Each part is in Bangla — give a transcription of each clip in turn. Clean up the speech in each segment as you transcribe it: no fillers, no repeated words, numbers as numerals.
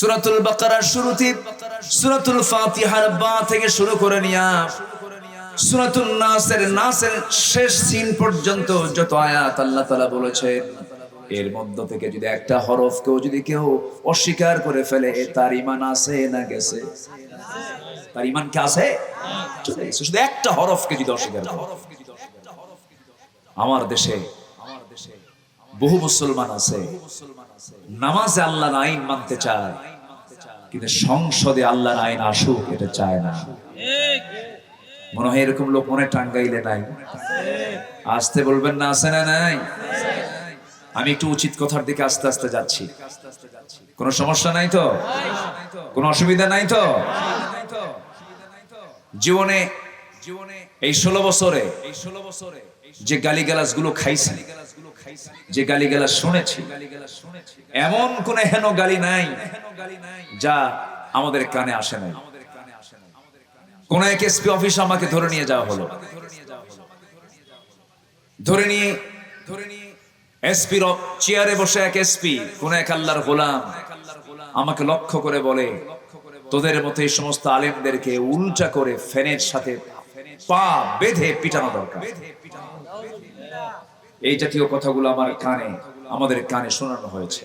সূরাতুল বাকারার শুরুতে সূরাতুল ফাতিহার বা থেকে শুরু করে নিয়া সূরাতুন নাসের শেষ সিন পর্যন্ত যত আয়াত আল্লাহ তাআলা বলেছেন, এর মধ্য থেকে যদি একটা হরফকেও যদি কেউ অস্বীকার করে ফেলে, তার ঈমান আছে না গেছে? তার ঈমান কি আছে? চলে গেছে। শুধু একটা হরফকে যদি অস্বীকার করে। আমার দেশে বহু মুসলমান আছে নামাজে আল্লাহর আইন মানতে চায়, কিন্তু সংসদে আল্লাহর আইন আসুক এটা চায় না। মনে হয় এরকম লোক মনে টাঙ্গাইলে নাই? আসতে বলবেন না, আছে না নাই? আমি একটু উচিত কথার দিকে আস্তে আস্তে যাচ্ছি। কোনো সমস্যা নাই তো? কোনো অসুবিধা নাই তো? জীবনে এই 16 বছরে যে গালিগালাজ গুলো খাইছি, যে গালিগালাজ শুনেছি, এমন কোন হেন গালি নাই যা আমাদের কানে আসে নাই। কোন এক এসপি অফিস আমাকে ধরে নিয়ে যাওয়া হলো, ধরে নিয়ে এসপির চেয়ারে বসে এক এসপি, কোন এক আল্লাহর গোলাম আমাকে লক্ষ্য করে বলে, তোদের মতো এই সমস্ত আলেমদেরকে উল্টা করে ফ্যানের সাথে পা বেঁধে পিটানো দরকার। এই জাতীয় কথাগুলো আমাদের কানে শোনানো হয়েছে।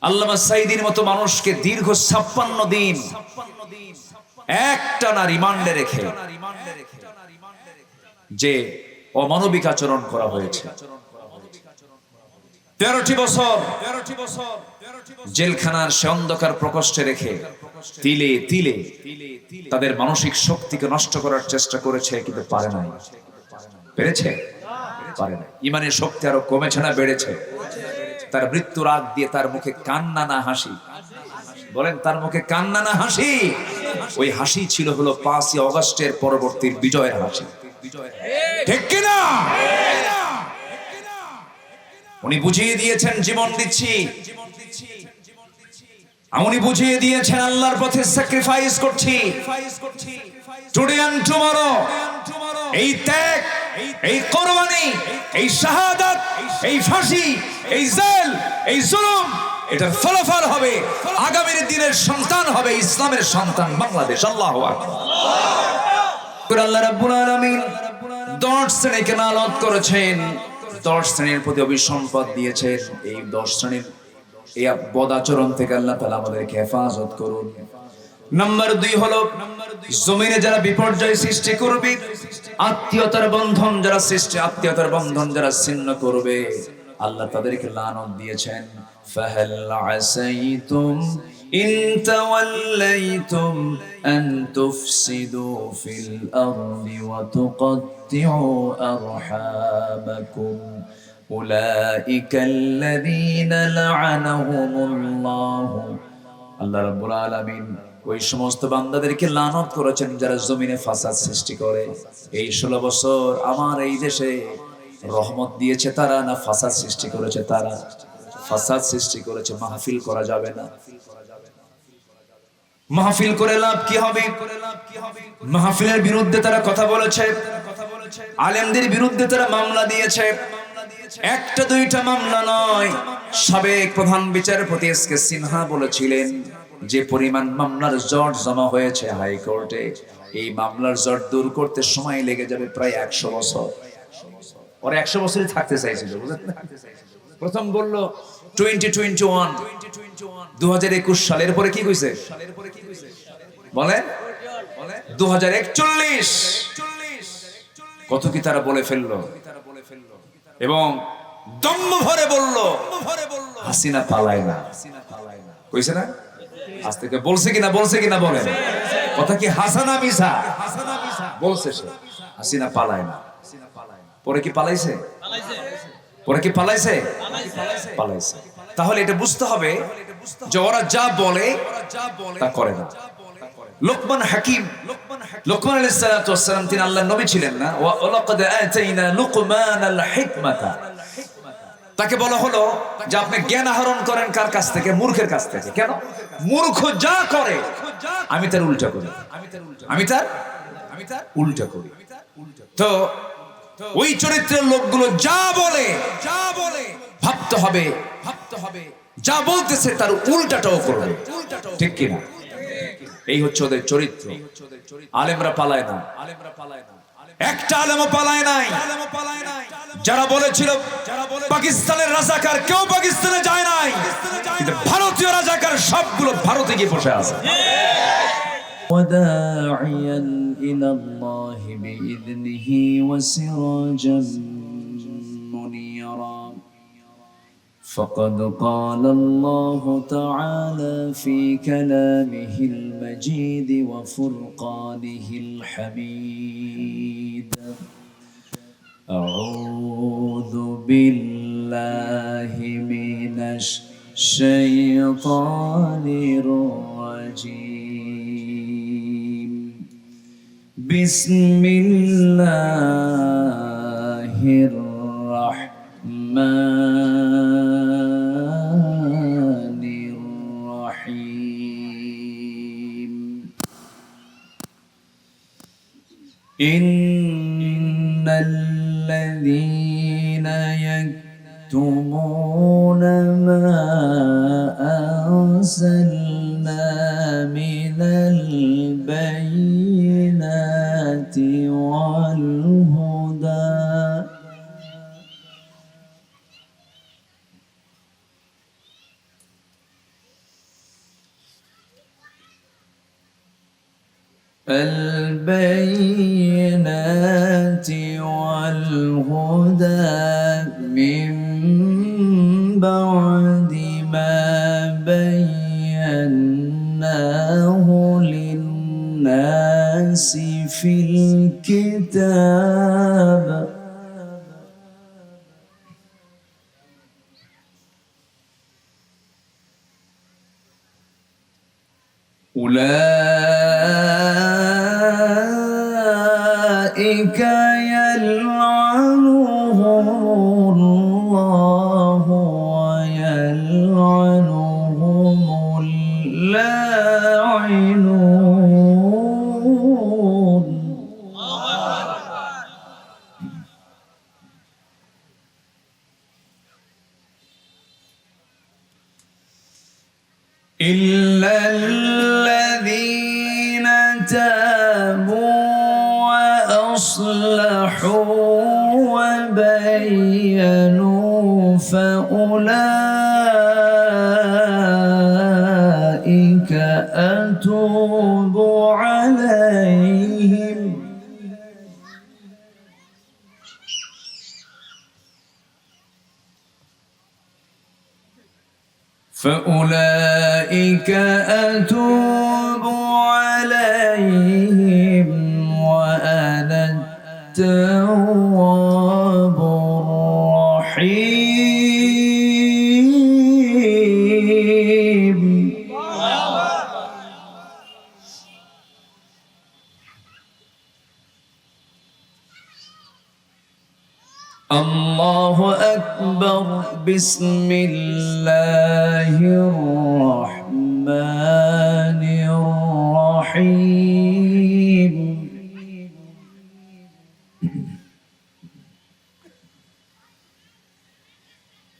আল্লামা সাঈদীর মতো মানুষকে দীর্ঘ 56 দিন একটানা রিমান্ডে রেখে যে অমানবিক আচরণ করা হয়েছে, 13টি বছর জেলখানার সে অন্ধকার প্রকোষ্ঠে রেখে তিলে তিলে তাদের মানসিক শক্তিকে নষ্ট করার চেষ্টা করেছে, কিন্তু পারে নাই। পেরেছে? পারে নাই। ঈমানের শক্তি আরো কমেছে না বেড়েছে? তার মৃত্যুর আগ দিয়ে তার মুখে কান্না না হাসি? বলেন, তার মুখে কান্না না হাসি? ওই হাসি ছিল হলো 5ই আগস্টের পরবর্তী বিজয়ের হাসি। ঠিক কিনা? উনি বুঝিয়ে দিয়েছেন জীবন দিচ্ছি, উনি বুঝিয়ে দিয়েছেন আল্লাহর পথে স্যাক্রিফাইস করছি। টুডে এন্ড টুমরো, এই ত্যাগ, এই কোরবানি, এই শাহাদাত, এই ফাঁসি, এই জেল, এই জুলুম, এটার ফলাফল হবে আগামী দিনের সন্তান হবে ইসলামের সন্তান বাংলাদেশ। আল্লাহু আকবার। আল্লাহ রাব্বুল আলামিন 10 শ্রেণীকে লানত করেছেন, 10 শ্রেণীর প্রতি অভিসম্পাদ দিয়েছেন। এই 10 শ্রেণীর এই বদ আচরণ থেকে আল্লাহ তাআলা আমাদেরকে হেফাজত করুন। নাম্বার 2 হলো জমিনে যারা বিপর্যয় সৃষ্টি করবে, আত্মীয়তার বন্ধন যারা ছিন্ন করবে, আল্লাহ তাদেরকে লানত দিয়েছেন। ফাহাল আসাইতুম ইন তাওয়াল্লাইতুম আন তুফসিদু ফিল আরদি ওয়া তুকাত্তিউ আরহামাকুম উলাইকাল্লাযীনা লা'আনাহুমুল্লাহু। আল্লাহ রাব্বুল আলামিন ওই সমস্ত বান্দাদেরকে লানত করেছেন যারা জমিনে ফাসাদ সৃষ্টি করে। এই 16 বছর আমার এই দেশে রহমত দিয়েছে তারা না ফাসাদ সৃষ্টি করেছে তারা? ফাসাদ সৃষ্টি করেছে। মাহফিল করা যাবে না। মাহফিল করে লাভ কি হবে? মাহফিলের বিরুদ্ধে তারা কথা বলেছে, আলেমদের বিরুদ্ধে তারা মামলা দিয়েছে। একটা দুইটা মামলা নয়। সাবেক প্রধান বিচারপতি এসকে সিনহা বলেছিলেন, যে পরিমাণ মামলার জট জমা হয়েছে হাইকোর্টে, এই মামলার জট দূর করতে সময় লেগে যাবে প্রায় 100 বছর। ওরা 100 বছরই থাকতে চাইছিল, বুঝলেন? প্রথম বলল 2021 সালের পরে কি কইছে বলে 2041। কত কি তারা বলে ফেললো, এবং দম্ভ ভরে বলল হাসিনা পালায় না। কইছে না? আজ থেকে বলছে কিনা বলেন? কথা কি হাসানা মিসা? বলছে সে হাসিনা পালায় না। পরে কি পালাইছে? পালাইছে। তাহলে এটা বুঝতে হবে যে ওরা যা বলে তা করে না। লোকমান আলাইহিস সালাতু ওয়াস সালাম তিনি আল্লাহর নবী ছিলেন না? ওয়া লাকাদ আতাইনা লুকমানাল হিকমাতা। তাকে বলা হলো যে আপনি জ্ঞান আহরণ করেন কার কাছ থেকে? মূর্খের কাছ থেকে। কেন? মূর্খ যা করে আমি তার উল্টা করি। তো ওই চরিত্রের লোকগুলো যা বলে ভাবতে হবে যা বলতেছে তার উল্টাটাও করবে, ঠিক কিনা? এই হচ্ছে ওদের চরিত্র। আলেমরা পালায় না, একটা আলেমও পালায় নাই। যারা বলেছিল পাকিস্তানের রাজাকার, কেউ পাকিস্তানে যায় নাই, কিন্তু ভারতীয় রাজাকার সবগুলো ভারতে গিয়ে বসে আছে। وداعيا إلى الله بإذنه وسراجا منيرا فقد قال الله تعالى في كلامه المجيد وفرقانه الحميد أعوذ بالله من الشيطان الرجيم بسم الله الرحمن الرحيم إن الذين يكتمون ما أرسلنا من البينات والهدى البينات والهدى من بعد ما بيناه للناس في الكتاب أولئك يلعنهم الله ويلعنهم اللاعنون إلا الذين تابوا وأصلحوا وبينوا فأولئك أتوب عليهم فأولئك أتوب عليهم وأنا التواب الرحيم الله أكبر بسم الله الرحمن الرحيم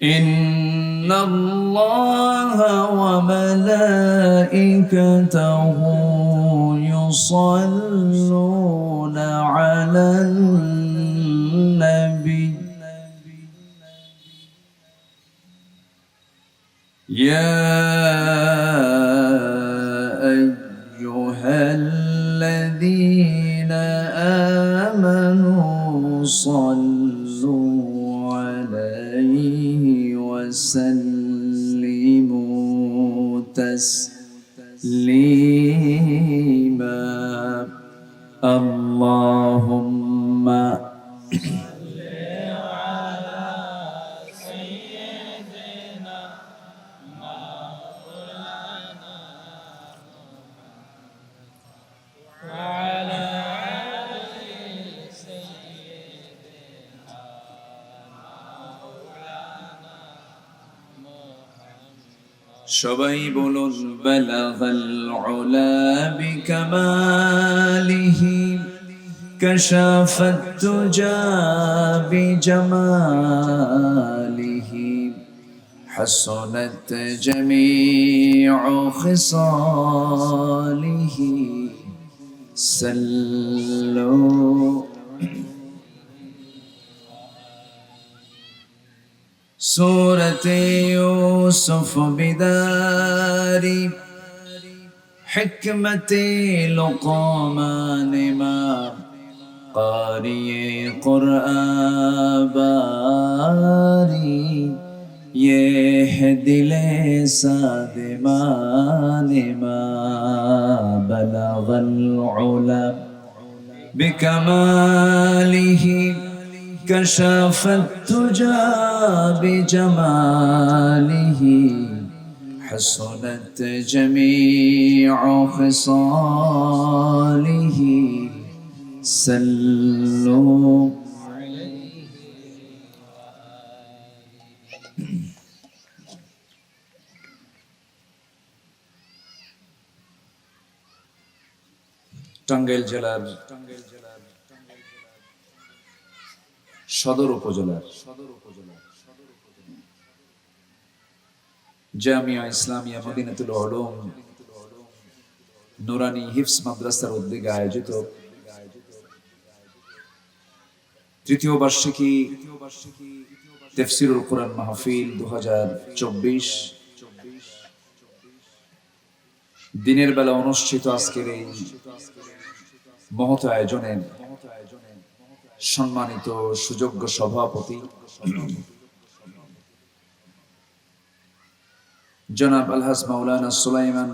إن الله وملائكته يصلون على النبي يا أيها الذين آمنوا صلوا عليه وسلموا تسليما اللهم সবাই বলুন বালাগাল উলা বিকামালিহি কাশাফাত তুজা বিজামালিহি حسنت جميع خصاله صلوا سورة يوسف بداري حکمت لقمان ما قاری قرآن باری یہ ہے دل سادمان ما بلغ العلا بکماله کشف التجا بجماله حسنت جميع خصاله صلوا টাঙ্গাইল জেলার সদর উপজেলার জামিয়া ইসলামিয়া মদিনাতুল উলুম নুরানি হিফজ মাদ্রাসার উদ্যোগে আয়োজিত তৃতীয় বার্ষিকী তাফসীরুল কুরআন মাহফিল 2024 দিনের বেলা অনুষ্ঠিত আজকের এই মহৎ আয়োজনের সম্মানিত সুযোগ্য সভাপতি জনাব আলহাজ মাওলানা সুলাইমান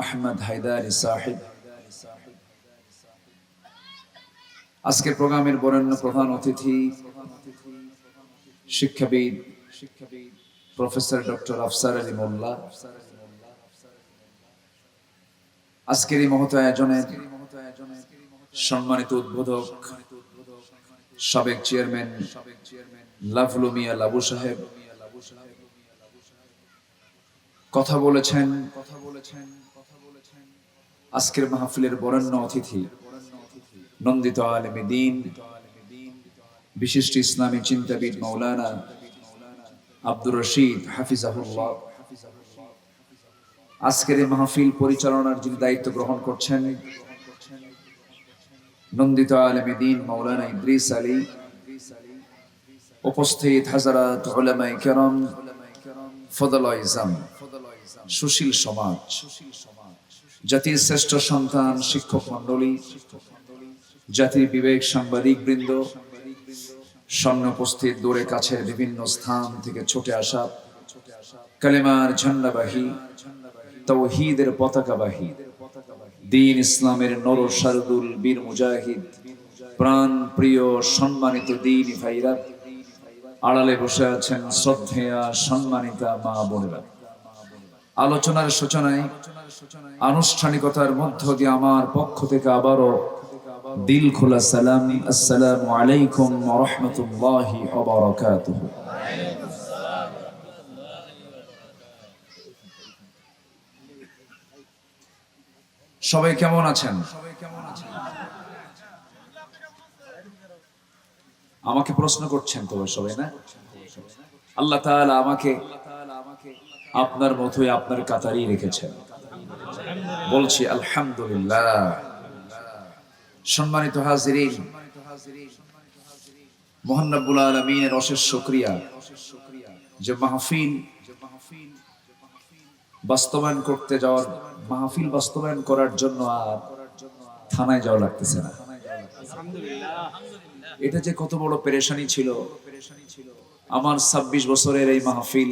আহমদ হায়দারি সাহেব, আজকের প্রোগ্রামের বরেণ্য প্রধান অতিথি শিক্ষাবিদ প্রফেসর ডক্টর আফসার আলী মোল্লা, আজকের এই মহৎ আয়োজনের সম্মানিত উদ্বোধক সাবেক চেয়ারম্যান লাভলু মিয়া লাবু সাহেব কথা বলেছেন। আজকের মাহফিলের বরেণ্য অতিথি নন্দিত আলেমে দ্বীন বিশিষ্ট ইসলামী চিন্তাবিদ মাওলানা আব্দুর রশিদ হাফিজাহুল্লাহ, আজকের এই মাহফিল পরিচালনার যিনি দায়িত্ব গ্রহণ করছেন নন্দিত আলেমে দ্বীন মাওলানা ইদ্রিস আলী, উপস্থিত হাজারাত উলামায়ে কেরাম, ফদলায়ে ইজাম, সুশীল সমাজ, জাতির শ্রেষ্ঠ সন্তান শিক্ষক মণ্ডলী, জাতির বিবেক সাংবাদিক বৃন্দ, সামনে উপস্থিত দূরে কাছের বিভিন্ন স্থান থেকে ছুটে আসা কালেমার ঝান্ডাবাহী, তাওহীদের পতাকাবাহী, দ্বীন ইসলামের নর শারদুল বীর মুজাহিদ, প্রাণ প্রিয় সম্মানিত দ্বীনি ভাইরা, আড়ালে বসে আছেন শ্রদ্ধেয়া সম্মানিতা মা বোনেরা, আলোচনার সূচনায় আনুষ্ঠানিকতার মধ্য দিয়ে আমার পক্ষ থেকে আবারও দিল খোলা সালাম, আসসালামু আলাইকুম ওয়া রাহমাতুল্লাহি ওয়া বারাকাতুহু। সবাই কেমন আছেন? আমাকে প্রশ্ন করছেন তো সবাই, না? আল্লাহ তাআলা আমাকে আপনার মতোই আপনার কাতারেই রেখেছেন, বলছি আলহামদুলিল্লাহ। সম্মানিত হাজিরিন, মহান রব্বুল আলামিনের অশেষ শুকরিয়া যে মাহফিল বাস্তবায়ন করতে যাওয়ার, মাহফিল বাস্তবায়ন করার জন্য আর থানায় যাওয়া লাগতেছে না। এটা যে কত বড় পেরেশানি ছিল। আমার 26 বছরের এই মাহফিল,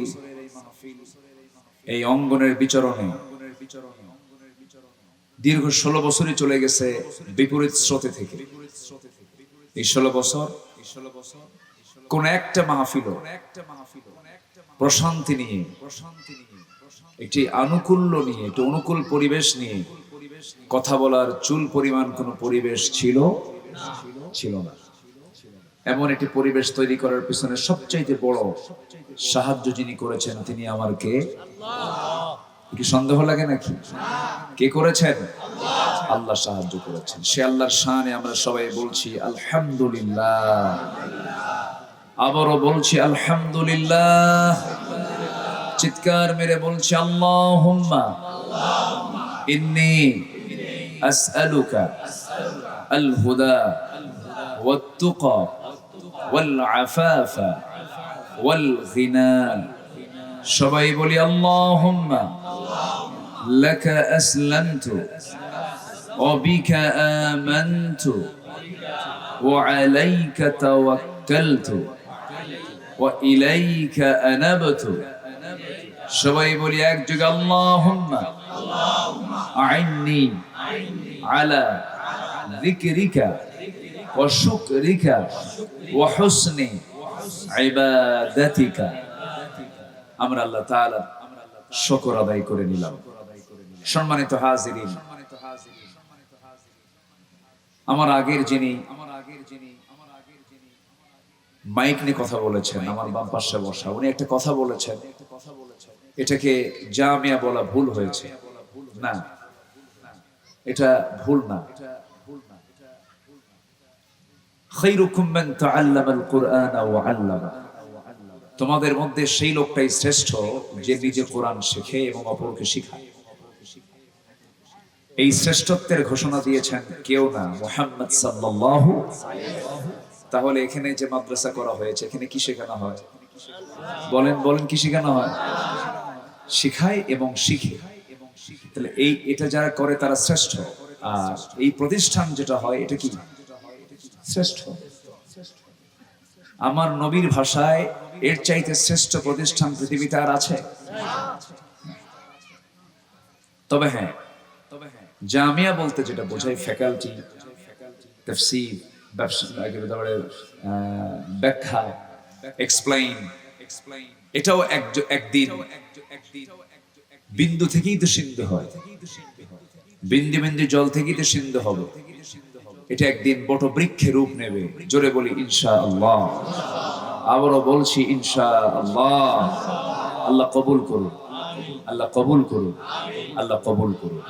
এই অঙ্গনের বিচরণে দীর্ঘ 16 বছরই চলে গেছে বিপরীত স্রোতে থেকে। এই 16 বছর কোন একটা মাহফিল প্রশান্তি নিয়ে, একটি আনুকূল্য নিয়ে, একটি অনুকূল পরিবেশ নিয়ে কথা বলার চুল পরিমাণ কোন পরিবেশ ছিল না। এমন একটি পরিবেশ তৈরি করার পিছনে সবচাইতে বড় সাহায্য যিনি করেছেন তিনি আমার কে? কি সন্দেহ লাগে নাকি? কে করেছেন? আল্লাহ সাহায্য করেছেন। সে আল্লাহর শানে আমরা সবাই বলছি আলহামদুলিল্লাহ। আবারও বলছি আলহামদুলিল্লাহ। চিৎকার মেরে বলছে আল্লাহুম্মা ইন্নী আসআলুকা আল হুদা ওয়াত তুকা ওয়াল আফাফা ওয়াল গিনা। সবাই বলি আল্লাহুম্মা লাকা আসলামতু ওয়া বিকা আমানতু ওয়া আলাইকা তাওয়াক্কালতু ওয়া ইলাইকা আনাবতু। সবাই বলি একযোগে আল্লাহুম্মা আইন্নি আলা যিকরিকা ওয়া শুকরিকা ওয়া হুসনি ইবাদাতিকা। আমরা আল্লাহ তাআলা শুকর আদায় করে নিলাম। সম্মানিত হাজিরিন, আমার আগের যিনি মাইক নিয়ে কথা বলেছেন, আমার বাম পাশে বসা, উনি একটা কথা বলেছেন, এটাকে জামিয়া বলা ভুল হয়েছে। না, এটা ভুল না। খায়রুকুম মান তাআল্লামাল কুরআনা ওয়া আল্লামা। তোমাদের মধ্যে সেই লোকটাই শ্রেষ্ঠ যে নিজে কোরআন শেখে এবং অপরকে শেখায়। এই শ্রেষ্ঠত্বের ঘোষণা দিয়েছেন কেউ না, মুহাম্মদ সাল্লাল্লাহু। তাহলে এখানে যে মাদ্রাসা করা হয়েছে, এখানে কি শেখানো হয়? বলেন বলেন, কি শেখানো হয়? শিখায় এবং শিখে। তাহলে এটা যারা করে তারা শ্রেষ্ঠ। আর এই প্রতিষ্ঠান যেটা হয় এটা কি শ্রেষ্ঠ? আমার নবীর ভাষায় এর চাইতে শ্রেষ্ঠ প্রতিষ্ঠান পৃথিবীতে আর আছে? তবে হ্যাঁ, জামিয়া বলতে যেটা বোঝায় ফ্যাকাল্টি, তাফসীর, ব্যাখ্যা, এক্সপ্লেইন, এটাও একদিন বিন্দু থেকেই তো সিন্ধু হয়। বিন্দু বিন্দু জল থেকেই তো সিন্ধু হবে। এটা একদিন বট বৃক্ষে রূপ নেবে। জোরে বলি ইনশাআল্লাহ। আবারও বলছি ইনশাআল্লাহ। আল্লাহ কবুল করুন, আল্লাহ কবুল করুন, আল্লাহ কবুল করুন।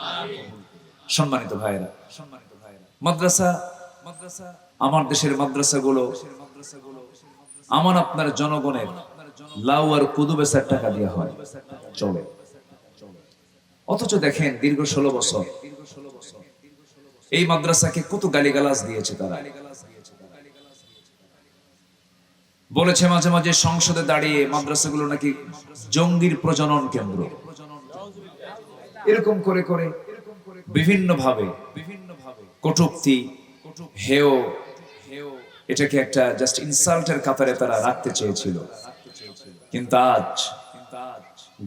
সম্মানিত ভাইরা, মাদ্রাসা, আমার দেশের মাদ্রাসাগুলো আমার আপনার জনগণের লাউ আর কুদু বেচার টাকা দেওয়া হয়, চলে। অথচ দেখেন দীর্ঘ 16 বছর এই মাদ্রাসাকে কত গালিগালাজ দিয়েছে তারা। বলেছে মাঝে মাঝে সংসদে দাঁড়িয়ে মাদ্রাসাগুলো নাকি জঙ্গির প্রজনন কেন্দ্র। এরকম করে করে বিভিন্ন ভাবে কটূক্তি, হেয়, এটাকে একটা জাস্ট ইনসাল্টের কাতারে তারা রাখতে চেয়েছিল। কিন্তু আজ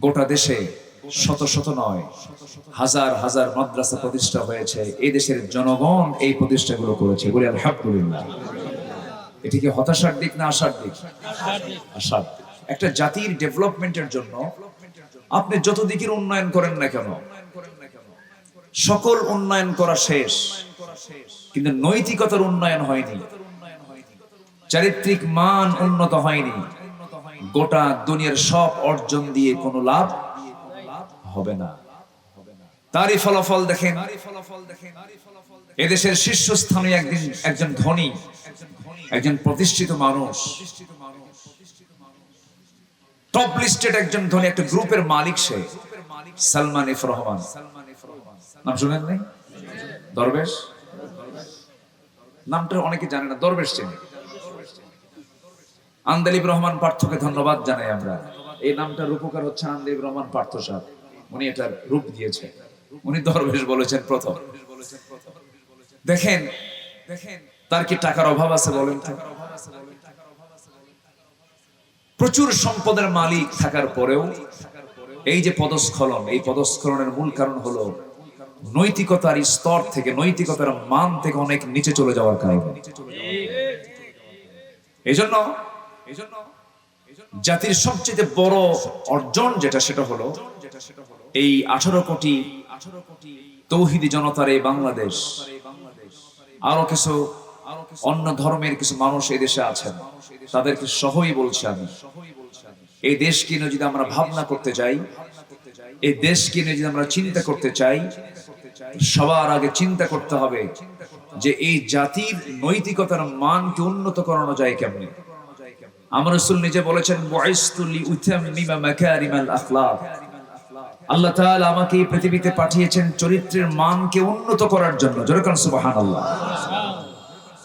গোটা দেশে শত শত নয়, হাজার হাজার মাদ্রাসা প্রতিষ্ঠা হয়েছে। এই দেশের জনগণ এই প্রতিষ্ঠাগুলো করেছে, বলে আলহামদুলিল্লাহ। এটি কি হতাশার দিক না আশার দিক? আশার দিক। একটা জাতির ডেভেলপমেন্টের জন্য আপনি যত দিকের উন্নয়ন করেন না কেন, সকল উন্নয়ন করা শেষ, কিন্তু নৈতিকতার উন্নয়ন হয়নি, চারিত্রিক মান উন্নত হয়নি। গোটা দুনিয়ার সব অর্জন দিয়ে কোনো লাভ হবে না। তারই ফলাফল দেখেন, এদেশের শীর্ষস্থানীয় একজন ধনী, একজন প্রতিষ্ঠিত মানুষ, টপ লিস্টেড একজন ধনী, একটা গ্রুপের মালিক, সে সালমান এফ রহমান। নাম শুনেন নাই? দরবেশ নামটা অনেকে জানে না, দরবেশ চেনে। আন্দালিব রহমান পার্থকে ধন্যবাদ জানাই আমরা। এই নামটার রূপকার হচ্ছে আন্দালিব রহমান পার্থ সাহেব। উনি এটার রূপ দিয়েছে, উনি দরবেশ বলেছেন প্রথম। দেখেন তার কি টাকার অভাব আছে বলেন তো? প্রচুর সম্পদের মালিক থাকার পরেও এই যে পদস্খলন, এই পদস্খলনের মূল কারণ হলো নৈতিকতার স্তর থেকে, নৈতিকতার মান থেকে অনেক নিচে চলে যাওয়ার কারণে। এজন্য জাতির সবচেয়ে বড় অর্জন যেটা, সেটা হলো এই 18 কোটি তৌহিদি জনতার এই বাংলাদেশ। আরো কিছু অন্য ধর্মের কিছু মানুষ এই দেশে আছেন, তাদেরকে সহই বলছি আমি, এই দেশকে নিয়ে যদি আমরা ভাবনা করতে চাই, এই দেশকে নিয়ে যদি আমরা চিন্তা করতে চাই, সবার আগে চিন্তা করতে হবে যে এই জাতির নৈতিকতার মানকে উন্নত করানো যায় কেমনে। আমার রাসূল নিজে বলেছেন বুইসতু লিউতাম্মিমা মাকারিমাল আখলাক, আল্লাহ তাআলা আমাকে এই পৃথিবীতে পাঠিয়েছেন চরিত্রের মানকে উন্নত করার জন্য। জোরে বলুন সুবহানাল্লাহ।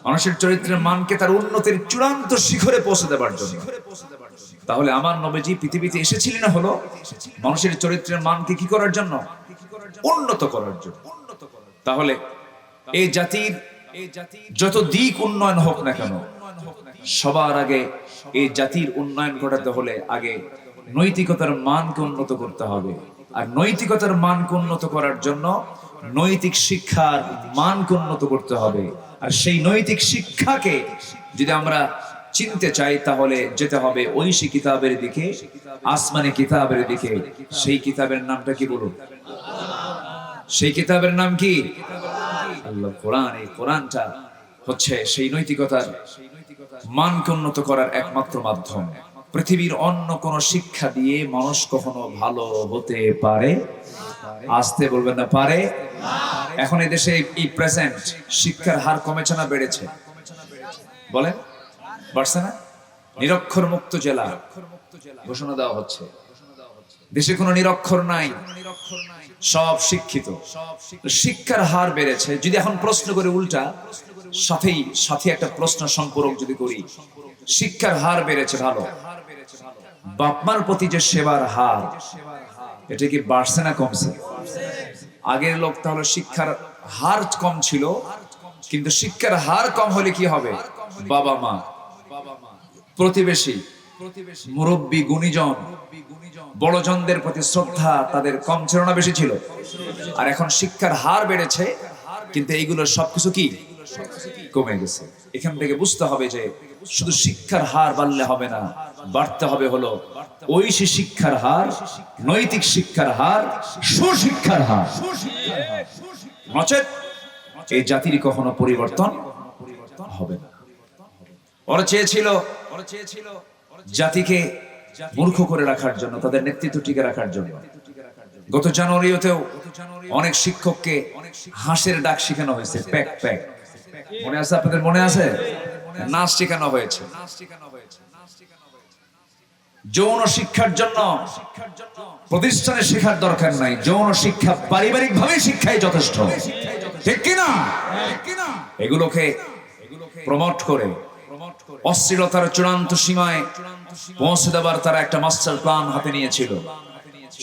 মানুষের চরিত্রের মানকে তার উন্নতির চূড়ান্ত শিখরে পৌঁছে দেওয়ার জন্য। তাহলে আমার নবীজি পৃথিবীতে এসেছিলেন হলো মানুষের চরিত্রের মানকে কি করার জন্য? উন্নত করার জন্য। তাহলে এই জাতির যত দিক উন্নয়ন হোক না কেন, সবার আগে এই জাতির উন্নয়ন ঘটাতে হলে আগে নৈতিকতার মানকে উন্নত করতে হবে। আর নৈতিকতার মানকে উন্নত করার জন্য নৈতিক শিক্ষার মানকে উন্নত করতে হবে। আর সেই নৈতিক শিক্ষাকে যদি আমরা চিনতে চাই তাহলে যেতে হবে ঐশী কিতাবের দিকে, আসমানি কিতাবের দিকে। সেই কিতাবের নামটা কি বলুন? সেই কিতাবের নাম কি? আল্লাহ কোরআন। এই কোরআনটা হচ্ছে সেই নৈতিকতার মানকে উন্নত করার একমাত্র মাধ্যম। পৃথিবীর অন্য কোন শিক্ষা দিয়ে মানুষ কখনো ভালো হতে পারে? আসতে বলবেন না, পারে। এখন এই দেশে এই প্রেজেন্ট শিক্ষার হার কমেছে না বেড়েছে? বলেন, বাড়ছে না? নিরক্ষর মুক্ত জেলা ঘোষণা দেওয়া হচ্ছে। দেশে কোনো নিরক্ষর নাই, সব শিক্ষিত। শিক্ষার হার বেড়েছে। যদি এখন প্রশ্ন করে উল্টা সাথে একটা প্রশ্ন সম্পর্ক যদি করি, শিক্ষার হার বেড়েছে ভালো, বাপমার প্রতি যে সেবার হার, এটা কি বাড়ছে না কমছে? আগের লোক তাহলে শিক্ষার হার কম ছিল, কিন্তু শিক্ষার হার কম হলে কি হবে? বাবা মা, প্রতিবেশী, মুরব্বী, গুণীজন, বড়জনদের প্রতি শ্রদ্ধা তাদের কম ছিল না বেশি ছিল? আর এখন শিক্ষার হার বেড়েছে, কিন্তু এইগুলো সবকিছু কি কমে গেছে। এখান থেকে বুঝতে হবে যে শুধু শিক্ষার হার বাড়লে হবে না, বাড়তে হবে হলো ঐশী শিক্ষার হার, নৈতিক শিক্ষার হার, সুশিক্ষার হার। নচেত এই জাতির কখনো পরিবর্তন হবে না। ওরা চেয়েছিল জাতিকে মূর্খ করে রাখার জন্য, তাদের নেতৃত্ব টিকে রাখার জন্য। গত জানুয়ারিতেও অনেক শিক্ষককে হাঁসের ডাক শেখানো হয়েছে, প্যাক প্যাক। মনে আছে আপনাদের? মনে আছে? নাচ শেখানো হয়েছে। যৌন শিক্ষার জন্য প্রতিষ্ঠানে শেখার দরকার নাই, যৌন শিক্ষা পারিবারিক ভাবে শিক্ষাই যথেষ্ট, ঠিক কিনা? এগুলোকে প্রমোট করে অশ্লীলতার চূড়ান্ত সীমায় পৌঁছে দেবার তারা একটা মাস্টার প্ল্যান হাতে নিয়েছিল।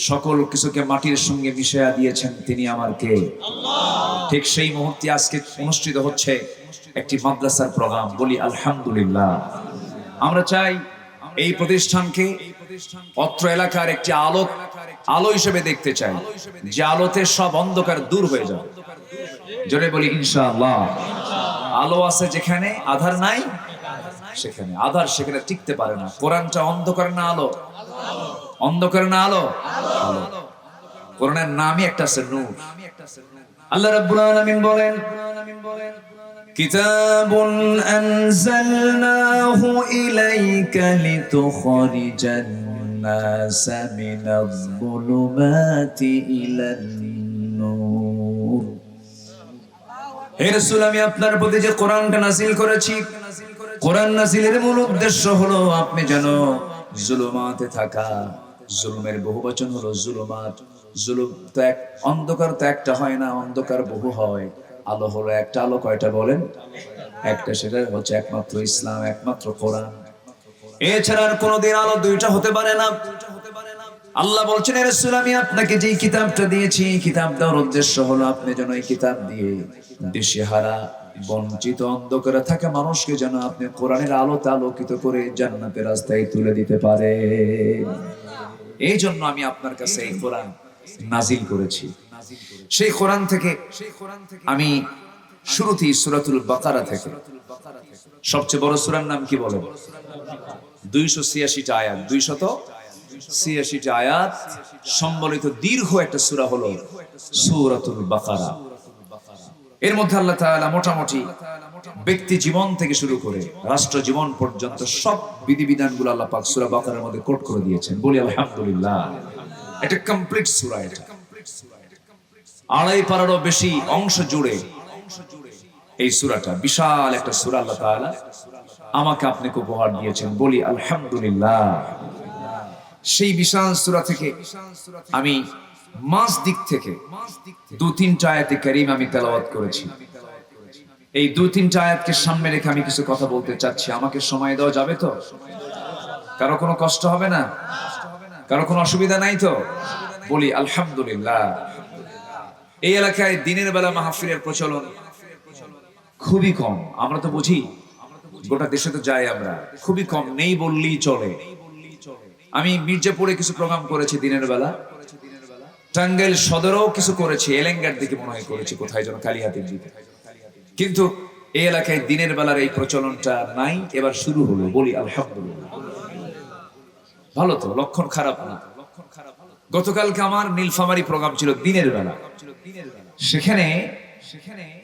সকল কিছুকে মাটির সঙ্গে মিশিয়ে দিয়েছেন তিনি আমার কে। ঠিক সেই মুহূর্তে আজকে অনুষ্ঠিত হচ্ছে একটি মাদ্রাসার প্রোগ্রাম। বলি আলহামদুলিল্লাহ। আমরা চাই এই প্রতিষ্ঠানকে অত্র এলাকার একটি আলো হিসেবে দেখতে চাই, যে আলোতে সব অন্ধকার দূর হয়ে যাবে। জোরে বলি ইনশাআল্লাহ। আলো আছে যেখানে, আধার নাই সেখানে। আধার সেখানে টিকতে পারে না। কোরআনটা অন্ধকার না আলো? অন্ধকার না আলো? কোরআনের নামই একটা আছে নূর। আল্লাহ রাব্বুল আলামিন বলেন, কিতাবুন আনজালনাহু ইলাইকা লিতুখরিজান নাসা মিনাজ-যুলুমাতি ইলান-নূর। হে রাসূল, আমি আপনার প্রতি যে কোরআনটা নাযিল করেছি, কোরআন নাযিলের মূল উদ্দেশ্য হলো আপনি যেন জুলুমাতে থাকা, জুলুমের বহুবচন হলো জুলুমাত। জুলুম তো এক, অন্ধকার তো একটা হয় না, অন্ধকার বহু হয়। আলো হলো একটা। আলো কয়টা বলেন? একটা। সেটা হচ্ছে একমাত্র ইসলাম, একমাত্র কোরআন। এছাড়া আর কোনোদিন আলো দুইটা হতে পারে না। আল্লাহ বলছেন, হে রাসূল, আমি আপনাকে যে কিতাবটা দিয়েছি, কিতাব দেওয়ার উদ্দেশ্য হলো আপনি যেন এই কিতাব দিয়ে দিশেহারা, বঞ্চিত, অন্ধকারে থাকা মানুষকে যেন আপনি কোরআনের আলোতে আলোকিত করে জান্নাতের রাস্তায় তুলে দিতে পারে। এই জন্য আমি আপনার কাছে এই কোরআন নাজিল করেছি। সেই কোরআন থেকে আমি শুরুতেই সূরাতুল বাকারা থেকে, সবচেয়ে বড় সূরার নাম কি বলেন? 286টা আয়াত, 286টা আয়াত সম্বলিত দীর্ঘ একটা সূরা হলো সূরাতুল বাকারা। এর মধ্যে আল্লাহ তাআলা মোটামুটি ব্যক্তি জীবন থেকে শুরু করে রাষ্ট্র জীবন পর্যন্ত সব বিধিবিধানগুলো আল্লাহ পাক সূরা বাকারার মধ্যে কোট করে দিয়েছেন। বলি আলহামদুলিল্লাহ। এটা কমপ্লিট সূরা। এটা 2.5 পারারও বেশি অংশ জুড়ে এই সূরাটা, বিশাল একটা সূরা আল্লাহ তাআলা আমাকে আপনাকে উপহার দিয়েছেন, বলি আলহামদুলিল্লাহ। সেই বিশাল সূরা থেকে আমি মাস দিক থেকে 2-3টা আয়াতে কারীম আমি তেলাওয়াত করেছি। এই 2-3টা আয়াতকে সামনে রেখে আমি কিছু কথা বলতে চাচ্ছি। আমাকে সময় দেওয়া যাবে তো? কারো কোনো কষ্ট হবে না? কারো কোনো অসুবিধা নাই তো? বলি আলহামদুলিল্লাহ। এই এলাকায় দিনের বেলা মাহফিলের প্রচলন খুবই কম। আমরা তো বুঝি, গোটা দেশে তো যাই আমরা, খুবই কম, নেই বললেই চলে। আমি মির্জাপুরে কিছু প্রোগ্রাম করেছি দিনের বেলা, টাঙ্গাইল সদরেও কিছু করেছি, এলেঙ্গার দিকে মনে হয় করেছি, কোথায় যেন কালিহাতির দিকে। কিন্তু এই এলাকায় দিনের বেলার এই প্রচলনটা নাই, এবার শুরু হলো। বলি আলহামদুলিল্লাহ। ভালো তো, লক্ষণ খারাপ না। গতকালকে আমার নীলফামারী প্রোগ্রাম ছিল দিনের বেলা। সেখানে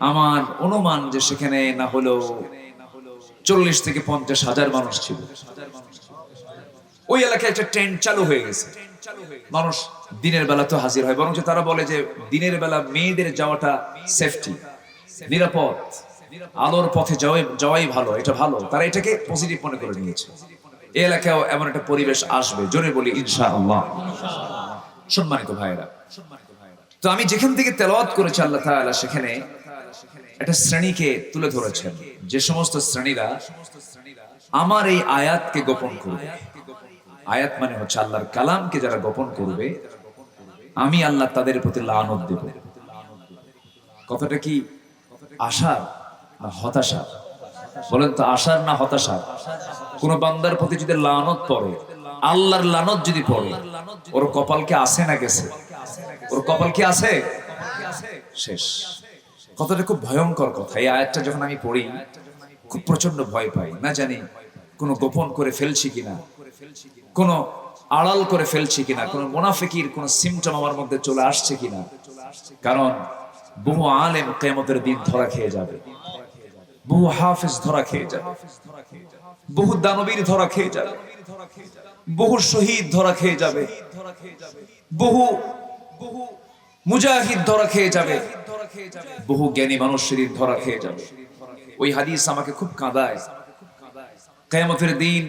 আমার অনুমান যে সেখানে না হলেও 40 থেকে 50 হাজার মানুষ ছিল। ওই এলাকায় একটা ট্রেন্ড চালু হয়ে গেছে, মানুষ দিনের বেলা তো হাজির হয়, বরং তারা বলে যে দিনের বেলা মেয়েদের যাওয়াটা সেফটি, নিরাপদ, আলোর পথে যাওয়াই ভালো, এটা ভালো। তারা এটাকে পজিটিভ মনে করে নিয়েছে। এই এলাকায়ও এমন একটা পরিবেশ আসবে, জোরে বলি ইনশাআল্লাহ। সম্মানিত ভাইয়েরা, তো আমি যেখান থেকে তেলাওয়াত করেছি আল্লাহ তাআলা সেখানে একটা শ্রেণীকে তুলে ধরেছেন, যে সমস্ত শ্রেণীরা আমার এই আয়াতকে গোপন করবে। আয়াত মানে হচ্ছে আল্লাহর কালামকে যারা গোপন করবে, আমি আল্লাহ তাদের প্রতি লানত দেব। কথাটা কি আশার না হতাশা? বলেন তো, আশার না হতাশা? কোন বান্দার প্রতি যদি লানত পড়ে, আল্লাহর লানত যদি পড়ে, ওর কপাল কি আছে না গেছে? ওর কপাল কি আছে? শেষ। কথাটা খুব ভয়ঙ্কর কথা। এই আয়াতটা যখন আমি পড়ি খুব প্রচন্ড ভয় পাই, না জানি কোনো গোপন করে ফেলছি কিনা, কোনো আড়াল করে ফেলছি কিনা, কোনো মুনাফিকির কোনো সিমটম আমার মধ্যে চলে আসছে কিনা। কারণ বহু আলেম কিয়ামতের দিন ধরা খেয়ে যাবে, বহু হাফেজ ধরা খেয়ে যাবে, বহু দানবীর ধরা খেয়ে যাবে, বহু শহীদ ধরা খেয়ে যাবে, বহু মুজাহিদ ধরা খেয়ে যাবে, বহু জ্ঞানী মানুষের ধরা খেয়ে যাবে। ওই হাদিস আমাকে খুব কাঁদায়। কিয়ামতের দিন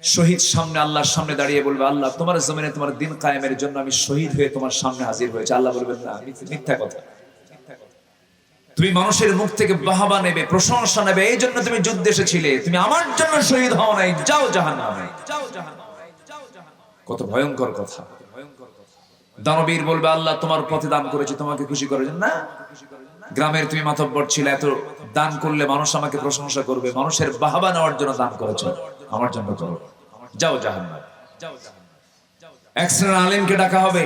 শহীদ সামনে আল্লাহর সামনে দাঁড়িয়ে বলবে, আল্লাহ তোমার জমিনে তোমার দিন কায়েমের জন্য আমি শহীদ হয়ে তোমার সামনে হাজির হয়েছে। আল্লাহ বলবেন, না, মিথ্যা কথা। তুমি মানুষের মুখ থেকে বাহবা নেবে, প্রশংসা নেবে, এই জন্য তুমি যুদ্ধে এসেছিলে, তুমি আমার জন্য শহীদ হও নাই, যাও জাহান্নামে। কত ভয়ঙ্কর কথা। দানবীর বলবে, আল্লাহ তোমার পথে দান করেছি, তোমাকে খুশি করার জন্য না। গ্রামের তুমি মাতব্বর ছিলে, এত দান করলে মানুষ আমাকে প্রশংসা করবে, মানুষের বাহবা নেওয়ার জন্য দান করেছো, আমার জন্য করো, যাও জাহান্নামে। এক শ্রেণীর আলেমকে ডাকা হবে।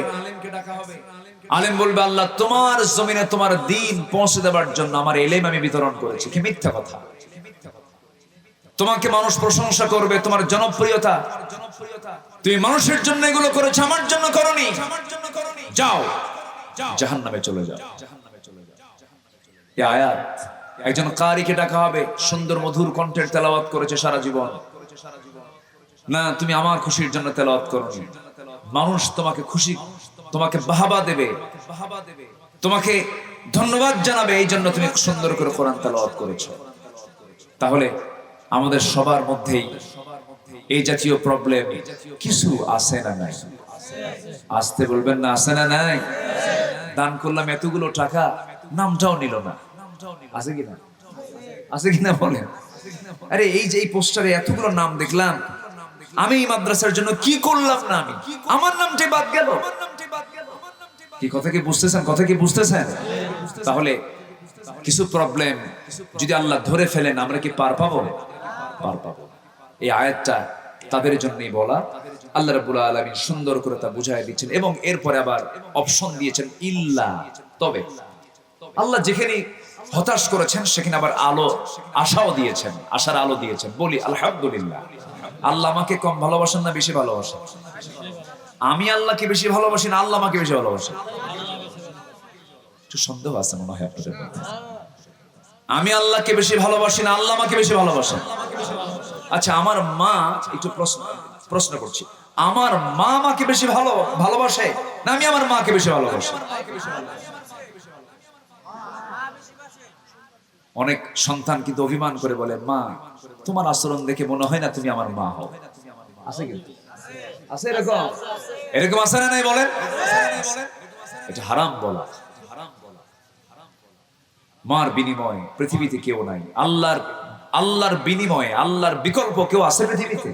আলেম বলবে, আল্লাহ তোমার জমিনে তোমার দ্বীন পৌঁছে দেওয়ার জন্য আমার ইলম আমি বিতরণ করেছি। কি মিথ্যা কথা। তোমাকে মানুষ প্রশংসা করবে, তোমার জনপ্রিয়তা, তুমি মানুষের জন্য এগুলো করেছো, আমার জন্য করনি, যাও জাহান্নামে চলে যাও। এই আয়াত একজন কারিকে ডাকা হবে, সুন্দর মধুর কণ্ঠের তেলাওয়াত করেছে সারা জীবন, না তুমি আমার খুশির জন্য তেলাওয়াত করনি, মানুষ তোমাকে খুশি, তোমাকে বাহবা দেবে, তোমাকে ধন্যবাদ জানাবে, এই জন্য তুমি সুন্দর করে কোরআন তেলাওয়াত করেছো। তাহলে আমাদের সবার মধ্যেই এই জাতীয় প্রবলেম কিছু আছে না নাই? আসতে বলবেন না, আছে না নাই? দান করলাম এতগুলো টাকা, নামটাও নিল না, আছে কিনা? আছে কিনা বলেন? আরে এই যে এই পোস্টারে এতগুলো নাম দেখলাম, আমি এই মাদ্রাসার জন্য কি করলাম না, আমি আমার নামটাই বাদ গেল। কি কথা কি বুঝতেছেন? কথা কি বুঝতেছেন? তাহলে কিছু প্রবলেম যদি আল্লাহ ধরে ফেলেন, আমরা কি পার পাবো? পার পাবো। এই আয়াতটা তাদের জন্যই বলা। আল্লাহ রাব্বুল আলামিন সুন্দর করে তা বুঝায় দিচ্ছেন এবং এরপরে আবার অপশন দিয়েছেন, ইল্লা, তবে। আল্লাহ যেখানে হতাশ করেছেন সেখানে আবার আলো, আশাও দিয়েছেন, আশার আলো দিয়েছেন। বলি আলহামদুলিল্লাহ। আল্লাহ আমাকে কম ভালোবাসেন না বেশি ভালোবাসেন? আমি আল্লাহকে বেশি ভালোবাসি না আল্লাহ আমাকে বেশি ভালোবাসেন? একটু সন্দেহ আছে মনে হয় আপনাদের মধ্যে। আমি আল্লাহকে বেশি ভালোবাসি না আল্লাহ আমাকে বেশি ভালোবাসেন? আচ্ছা, আমার মা, একটু প্রশ্ন করছি, আমার মা আমাকে বেশি ভালোবাসে না আমি আমার মাকে বেশি ভালোবাসি? অনেক সন্তান কিন্তু অভিমান করে বলে, মা তোমার আচরণ দেখে মনে হয় না তুমি আমার মা হও। আছে কিন্তু, আছে এরকম, এরকম আছে না নাই বলেন? এটা হারাম বলা। মার বিনিময়ে পৃথিবীতে কেউ নাই। আল্লাহর বিনিময়ে, আল্লাহর বিকল্প কেউ আছে পৃথিবীতে?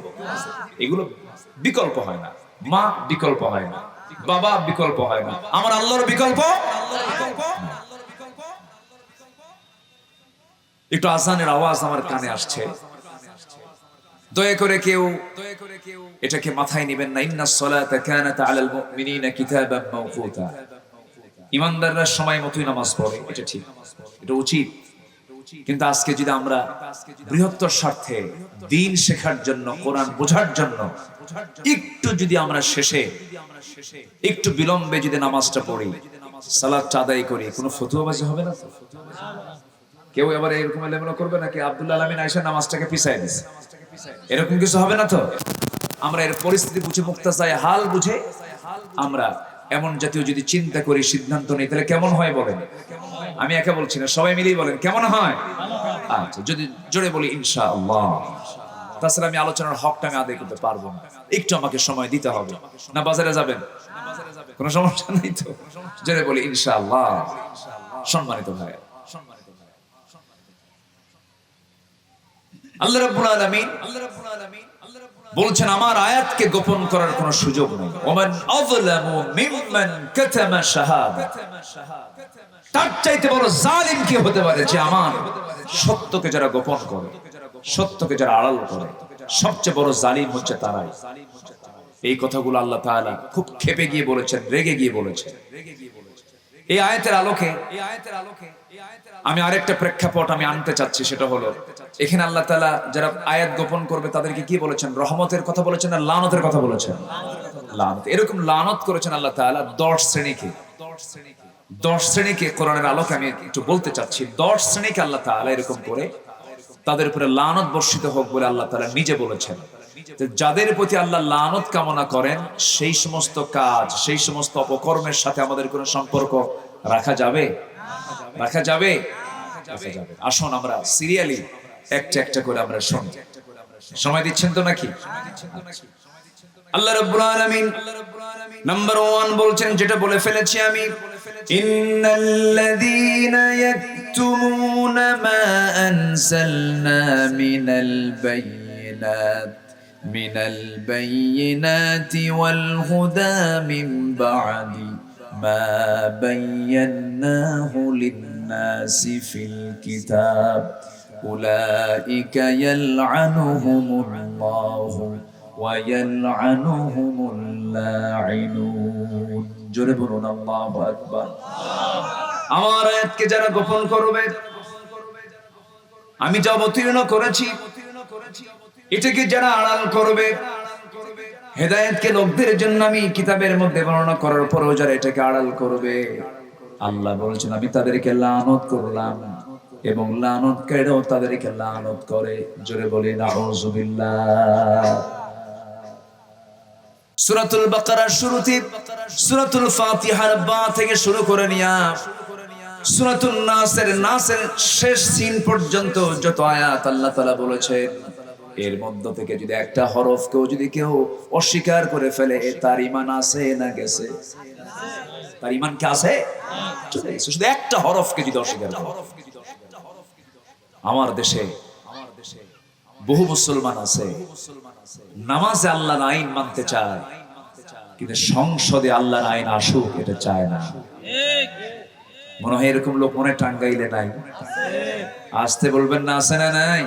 এগুলো বিকল্প হয় না। মা বিকল্প হয় না, বাবা বিকল্প হয় না, আমার আল্লাহর বিকল্প। একটু আজানের আওয়াজ আমার কানে আসছে, দয়া করে কেউ এটাকে মাথায় নেবেন না। ইন্নাস সালাতা কানাত আলাল মুমিনিনা কিতাবাম মাওকুতা। ঈমানদাররা সময় মতোই নামাজ পড়ে, এটা ঠিক, এটা উচিত। কিন্তু আজকে যদি আমরা বৃহত্তর স্বার্থে দ্বীন শেখার জন্য, কোরআন বোঝার জন্য একটু যদি আমরা শেষে একটু বিলম্বে যদি নামাজটা পড়ি, সালাতটা আদায় করি, কোনো ফতোয়াবাজি হবে না তো? কেউ এবার এরকম এলোমেলো করবে নাকি আব্দুল আলামিন আয়েশা নামাজটাকে পিছায় দিছে, এরকম কিছু হবে না তো? আমরা এর পরিস্থিতি বুঝে, মুক্তাসায় হাল বুঝে আমরা এমন জাতীয় যদি চিন্তা করি, সিদ্ধান্ত নেই, তাহলে কেমন হয় বলেন? আমি একা বলছি না, সবাই মিলেই বলেন কেমন হয়। আচ্ছা, যদি জোরে বলি ইনশাআল্লাহ। তাছাড়া আমি আলোচনার হকটা আমি আদায় করতে পারবো না, একটু আমাকে সময় দিতে হবে। না বাজারে যাবেন, কোনো সমস্যা নেই তো? জোরে বলি ইনশাআল্লাহ। সম্মানিত ভাই, আল্লাহ রাব্বুল আলামিন বলছেন আমার আয়াতকে গোপন করার কোনো সুযোগ নেই। ওমান আযলামু মিম্মান কাতামা শাহাদা। তার চাইতে বড় জালিম কি হতে পারে যে আমার সত্যকে যারা গোপন করে, সত্যকে যারা আড়াল করে, সবচেয়ে বড় জালিম হচ্ছে তারাই। এই কথাগুলো আল্লাহ তাআলা খুব ক্ষেপে গিয়ে বলেছেন, রেগে গিয়ে বলেছেন। এই আয়াতের আলোকে আমি আরেকটা প্রেক্ষাপট আমি আনতে চাচ্ছি, সেটা হলো এখানে আল্লাহ তাআলা যারা আয়াত গোপন করবে তাদেরকে কি বলেছেন? রহমতের কথা বলেছেন না লানতের কথা বলেছেন? লানত। এরকম লানত করেছেন আল্লাহ তাআলা 10 শ্রেণীকে। 10 শ্রেণীকে কোরআনের আলোকে আমি একটু বলতে চাচ্ছি। 10 শ্রেণীকে আল্লাহ তাআলা এরকম করে তাদের উপরে লানত বর্ষিত হোক বলে আল্লাহ তাআলা নিজে বলেছেন। যাদের প্রতি আল্লাহ লানত কামনা করেন সেই সমস্ত কাজ, সেই সমস্ত অপকর্মের সাথে আমাদের কোনো সম্পর্ক রাখা যাবে? রাখা যাবে? আসুন আমরা সিরিয়ালি একটা একটা করে আমরা শুনি। সময় দিচ্ছেন তো নাকি? আল্লাহ রাব্বুল আলামিন নাম্বার 1 বলছেন, যেটা বলে ফেলেছি আমি, ইন্নাল্লাযীনা ইয়াকতুমুনা মা আনজালনা মিনাল বায়িনাতি ওয়াল হুদা মিন বা'দি মা বায়্যানাহু লিন-নাসি ফিল কিতাব উলাইকা ইয়ালআনুহুমুল্লাহু ওয়া ইয়ালআনুহুমুল লাঈনুন। জোরে বলুন আল্লাহু আকবার। আমার আয়াতকে যারা গোপন করবে, আমি যা অবতীর্ণ করেছি এটাকে যারা আড়াল করবে, হেদায়েতকে লোকদের জন্য আমি কিতাবের মধ্যে বর্ণনা করার পরেও যারা এটাকে আড়াল করবে, আল্লাহ বলেছেন আমি তাদেরকে লানত করলাম এবং লানতকারীরাও তাদেরকে লানত করে। জোরে বলি নাউযুবিল্লাহ। সূরাতুল বাকারার শুরুতে সূরাতুল ফাতিহার বা থেকে শুরু করে নিয়া সূরাতুন নাসের শেষ সিন পর্যন্ত যত আয়াত আল্লাহ তাআলা বলেছেন, এর মধ্য থেকে যদি একটা হরফকেও যদি কেউ অস্বীকার করে ফেলে, তার ঈমান আছে না গেছে? তার ঈমান কি আছে? চলে গেছে। শুধু একটা হরফকে যদি অস্বীকার করে। আমার দেশে বহু মুসলমান আছে নামাজে আল্লাহর আইন মানতে চায়, কিন্তু সংসদে আল্লাহর আইন আসুক এটা চায় না। মনে হয় এরকম লোক মনে টাঙ্গাইলে নাই? আসতে বলবেন না, আছে না নাই?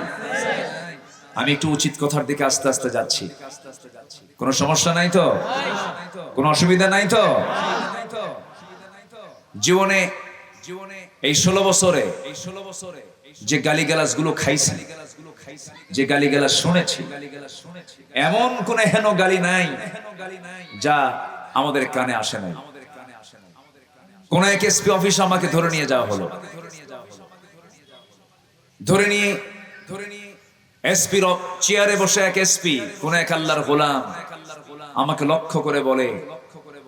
আমি একটু উচিত কথার দিকে আস্তে আস্তে যাচ্ছি। কোনো সমস্যা নাই তো? কোনো অসুবিধা নাই তো? জীবনে এই 16 বছরে যে গালিগালাজ গুলো খাইছি, যে গালিগালাজ শুনেছি, এমন কোন হেন গালি নাই যা আমাদের কানে আসে নাই। কোন এক এসপি অফিস আমাকে ধরে নিয়ে যাওয়া হলো, ধরে নিয়ে এসপির চেয়ারে বসে এক এসপি, কোন এক আল্লাহর গোলাম আমাকে লক্ষ্য করে বলে,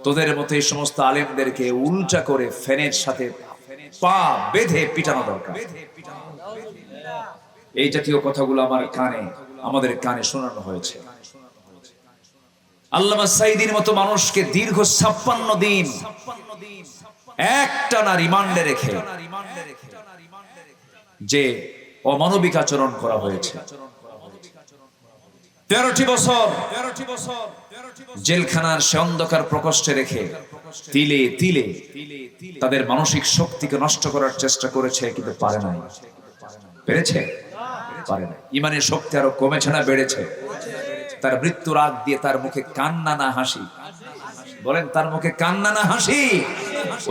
তোদের মতো এই সমস্ত আলেমদেরকে উল্টা করে ফ্যানের সাথে পা বেঁধে পিটানো দরকার। এই জাতীয় কথাগুলো আমাদের কানে শোনানো হয়েছে। আল্লামা সাঈদীর মতো মানুষকে দীর্ঘ 56 দিন একটানা রিমান্ডে রেখে যে অমানবিক আচরণ করা হয়েছে, 13টি বছর জেলখানার সে অন্ধকার প্রকোষ্ঠে রেখে তিলে তিলে তাদের মানসিক শক্তিকে নষ্ট করার চেষ্টা করেছে, কিন্তু পারে নাই। পেরেছে? পারে নাই। ইমানের শক্তি আরো কমেছে না বেড়েছে? তার মৃত্যুর আগ দিয়ে তার মুখে কান্না না হাসি? বলেন, তার মুখে কান্না না হাসি?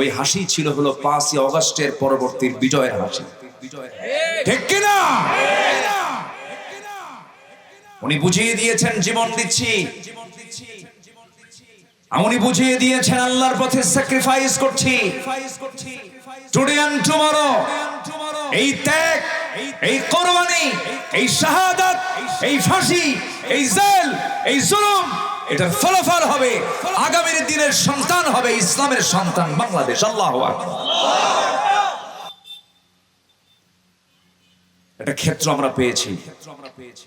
ওই হাসি ছিল হলো 5ই অগস্টের পরবর্তী বিজয়ের হাসি। ঠিক কিনা? উনি বুঝিয়ে দিয়েছেন জীবন দিচ্ছি, উনি বুঝিয়ে দিয়েছেন আল্লাহর পথে স্যাক্রিফাইস করছি। টুডে এন্ড টুমরো, এই ত্যাগ, এই কোরবানি, এই শাহাদাত, এই ফাঁসি, এই জেল, এই জুলুম, এটার ফলাফল হবে আগামী দিনের সন্তান হবে ইসলামের সন্তান বাংলাদেশ। আল্লাহু আকবার। একটা ক্ষেত্র আমরা পেয়েছি,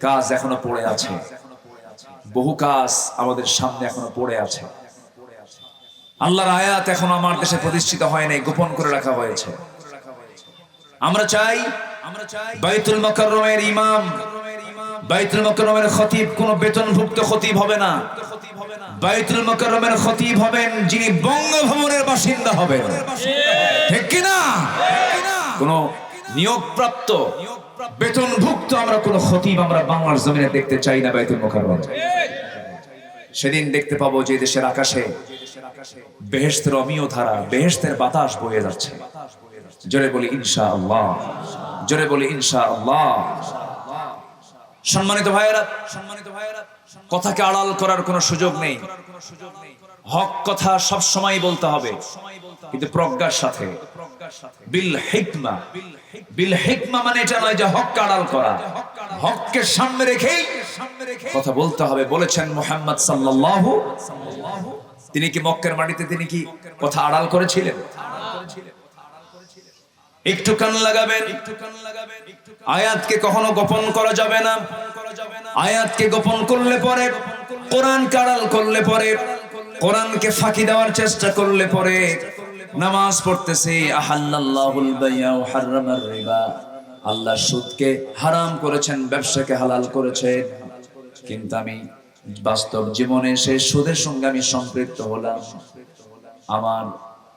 কাজ এখনো পড়ে আছে, বহু কাজ আমাদের সামনে এখনো পড়ে আছে। আল্লাহর আয়াত এখনো আমার দেশে প্রতিষ্ঠিত হয় নাই, গোপন করে রাখা হয়েছে। আমরা চাই বাইতুল মুকাররমের ইমাম, বাইতুল মুকাররমের খতিব কোনো বেতনভুক্ত খতিব হবে না। বাইতুল মুকাররমের খতিব হবেন যিনি বঙ্গভবনের বাসিন্দা হবেন। ঠিক কি না? কোনো নিয়োগপ্রাপ্ত বেতনভুক্ত আমরা কোনো খতিব আমরা বাংলার জমিনে দেখতে চাই না বাইতুল মুকাররম। সেদিন দেখতে পাবো যে দেশের আকাশে বেহেশতের অমিয় ধারা, বেহেশতের বাতাস বয়ে যাচ্ছে। জোরে বলি ইনশাআল্লাহ, জোরে বলি ইনশাআল্লাহ। সম্মানিত ভাইয়েরা, কথাকে আড়াল করার কোনো সুযোগ নেই। হক কথা সব সময় বলতে হবে, কিন্তু প্রজ্ঞার সাথে। বিল হিকমা, বিল হিকমা মানে এটা নয় যে হককে আড়াল করা, হককে সামনে রেখেই কথা বলতে হবে। বলেছেন মুহাম্মদ সাল্লাল্লাহু, তিনি কি মক্কার মাটিতে তিনি কি কথা আড়াল করেছিলেন? একটু কান লাগাবেন, আয়াতকে কখনো গোপন করা যাবে না। আয়াতকে গোপন করলে পরে, কোরআনকে আড়াল করলে পরে, কোরআনকে ফাঁকি দেওয়ার চেষ্টা করলে পরে, নামাজ পড়তেছে আহাল্লাল্লাহুল বাইয়া ওয়া হারামার রিবা, আল্লাহ সুদকে হারাম করেছেন, ব্যবসাকে হালাল করেছেন, কিন্তু আমি বাস্তব জীবনে সেই সুদের সঙ্গে আমি সম্পৃক্ত হলাম। আমার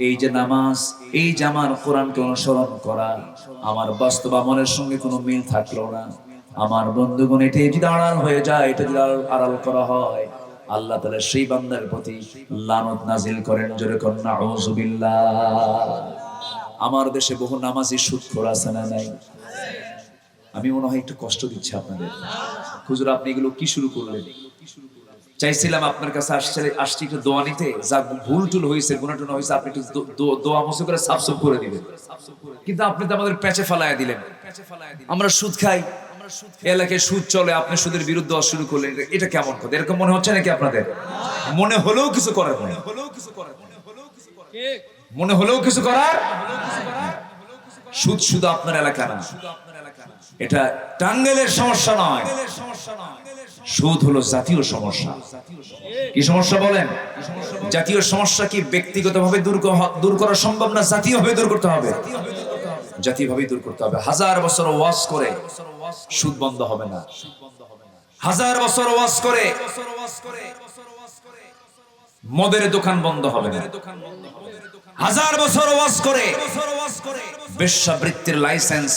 এই যে নামাজ, এই যে আমার কোরআনকে অনুসরণ করা, আমার বাস্তব আমলের সঙ্গে কোনো মিল থাকলো না। আমার বন্ধুগণ, এটা যদি আড়াল হয়ে যায়, এটা যদি আড়াল করা হয়, আল্লাহ তাআলা সেই বান্দার প্রতি লানত নাজিল করেন। জোরে করুন নাউযুবিল্লাহ। আমার দেশে বহু নামাজি সুদখোর আছে না নাই? আমি মনে হয় একটু কষ্ট দিচ্ছি আপনাদের। হুজুর, আপনি এগুলো কি শুরু করলেন? চাইছিলাম আপনার কাছে আসছি একটু দোয়া নিতে, যা ভুল টুল হয়েছে, গুনাহ টুনা হয়েছে, আপনি একটু দোয়া মুছে করে সাফ করে দিবেন, কিন্তু আপনি তো আমাদের প্যাচে ফালায়া দিলেন। আমরা সুদ খাই, এলাকায় সুদ চলে, আপনি সুদের বিরুদ্ধে শুরু করলেন। এটা কেমন কথা? এরকম মনে হচ্ছে নাকি আপনাদের? মনে হলেও কিছু করার নেই, মনে হলেও কিছু করার। সুদ শুধু আপনার এলাকা না, এটা টাঙ্গাইলের সমস্যা নয়, সুদ হলো জাতীয় সমস্যা। কি সমস্যা বলেন? জাতীয় সমস্যা। কি ব্যক্তিগতভাবে দূর করা সম্ভব না? জাতীয়ভাবে দূর করতে হবে, জাতীয়ভাবে দূর করতে হবে। 1000 বছর ওয়াজ করে সুদ বন্ধ হবে না। 1000 বছর ওয়াজ করে মদের দোকান বন্ধ হবে না। 1000 বছর ওয়াজ করে বেশ্যাবৃত্তির লাইসেন্স,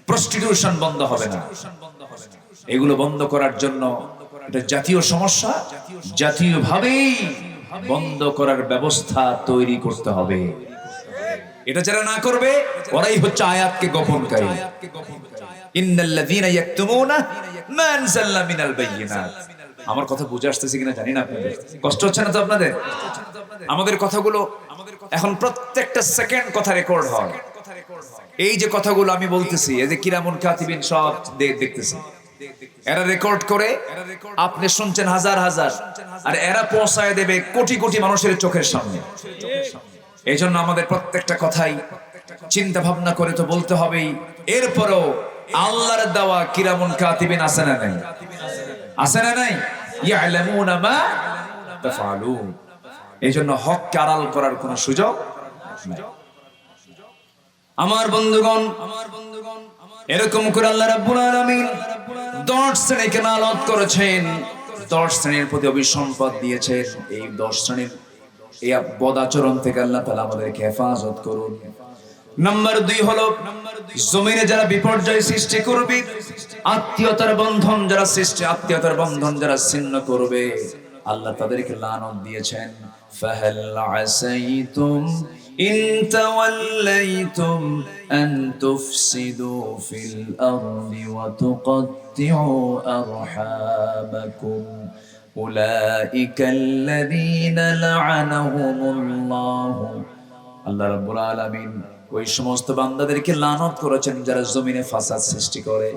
প্রস্টিটিউশন বন্ধ হবে না। এগুলো বন্ধ করার জন্য এটা জাতীয় সমস্যা, জাতীয়ভাবেই বন্ধ করার ব্যবস্থা তৈরি করতে হবে। এটা যারা না করবে, ওরাই হচ্ছে আয়াতকে গোপনকারী। ইন্নাল্লাযীনা ইয়াকতুমুনা মা আনজালনা মিনাল বাইয়িনাত। আমার কথা বুঝে আসতেছে কিনা জানি না, আপনাদের কষ্ট হচ্ছে না তো? আপনাদের আমাদের কথাগুলো এখন প্রত্যেকটা সেকেন্ড কথা রেকর্ড হয়। এই যে কথাগুলো আমি বলতেছি, এই যে কিরামুন কাতিবিন সব দেখতেছি, এরা রেকর্ড করে, আপনি শুনছেন হাজার হাজার, আর এরা পৌঁছায় দেবে কোটি কোটি মানুষের চোখের সামনে। এই জন্য আমাদের প্রত্যেকটা কথাই চিন্তা ভাবনা করে তো বলতে হবেই। এরপরও আল্লাহর দেওয়া কিরামুন কাতিবিন আছে না নাই? আছে না নাই? ইয়ালামুনা মা তাফআলুন। এইজন্য হক আড়াল করার কোনো সুযোগ নাই। আমার বন্ধুগণ, এরকম করে আল্লাহ রাব্বুল আলামিন 10 শ্রেণীকে লানত করেছেন, 10 শ্রেণীর প্রতি অভিসম্পাদ দিয়েছেন। এই 10 শ্রেণীর এই বদাচরণ থেকে আল্লাহ তাআলা আমাদেরকে হেফাজত করুন। নাম্বার 2 হলো জমিনে যারা বিপর্যয় সৃষ্টি করবে, আত্মীয়তার বন্ধন যারা সৃষ্টি, আত্মীয়তার বন্ধন যারা ছিন্ন করবে, আল্লাহ তাদেরকে লানত দিয়েছেন। ফাহাল আসাইতুম ইন তাওয়াল্লাইতুম আন তুফসিদু ফিল আরদি ওয়া তুকাত্তিউ আরহামাকুম উলাইকাল্লাযীনা লা'আনাহুমুল্লাহু। আল্লাহ রাব্বুল আলামিন ওই সমস্ত বান্দাদেরকে লানত করেছেন যারা জমিনে ফাসাদ সৃষ্টি করে।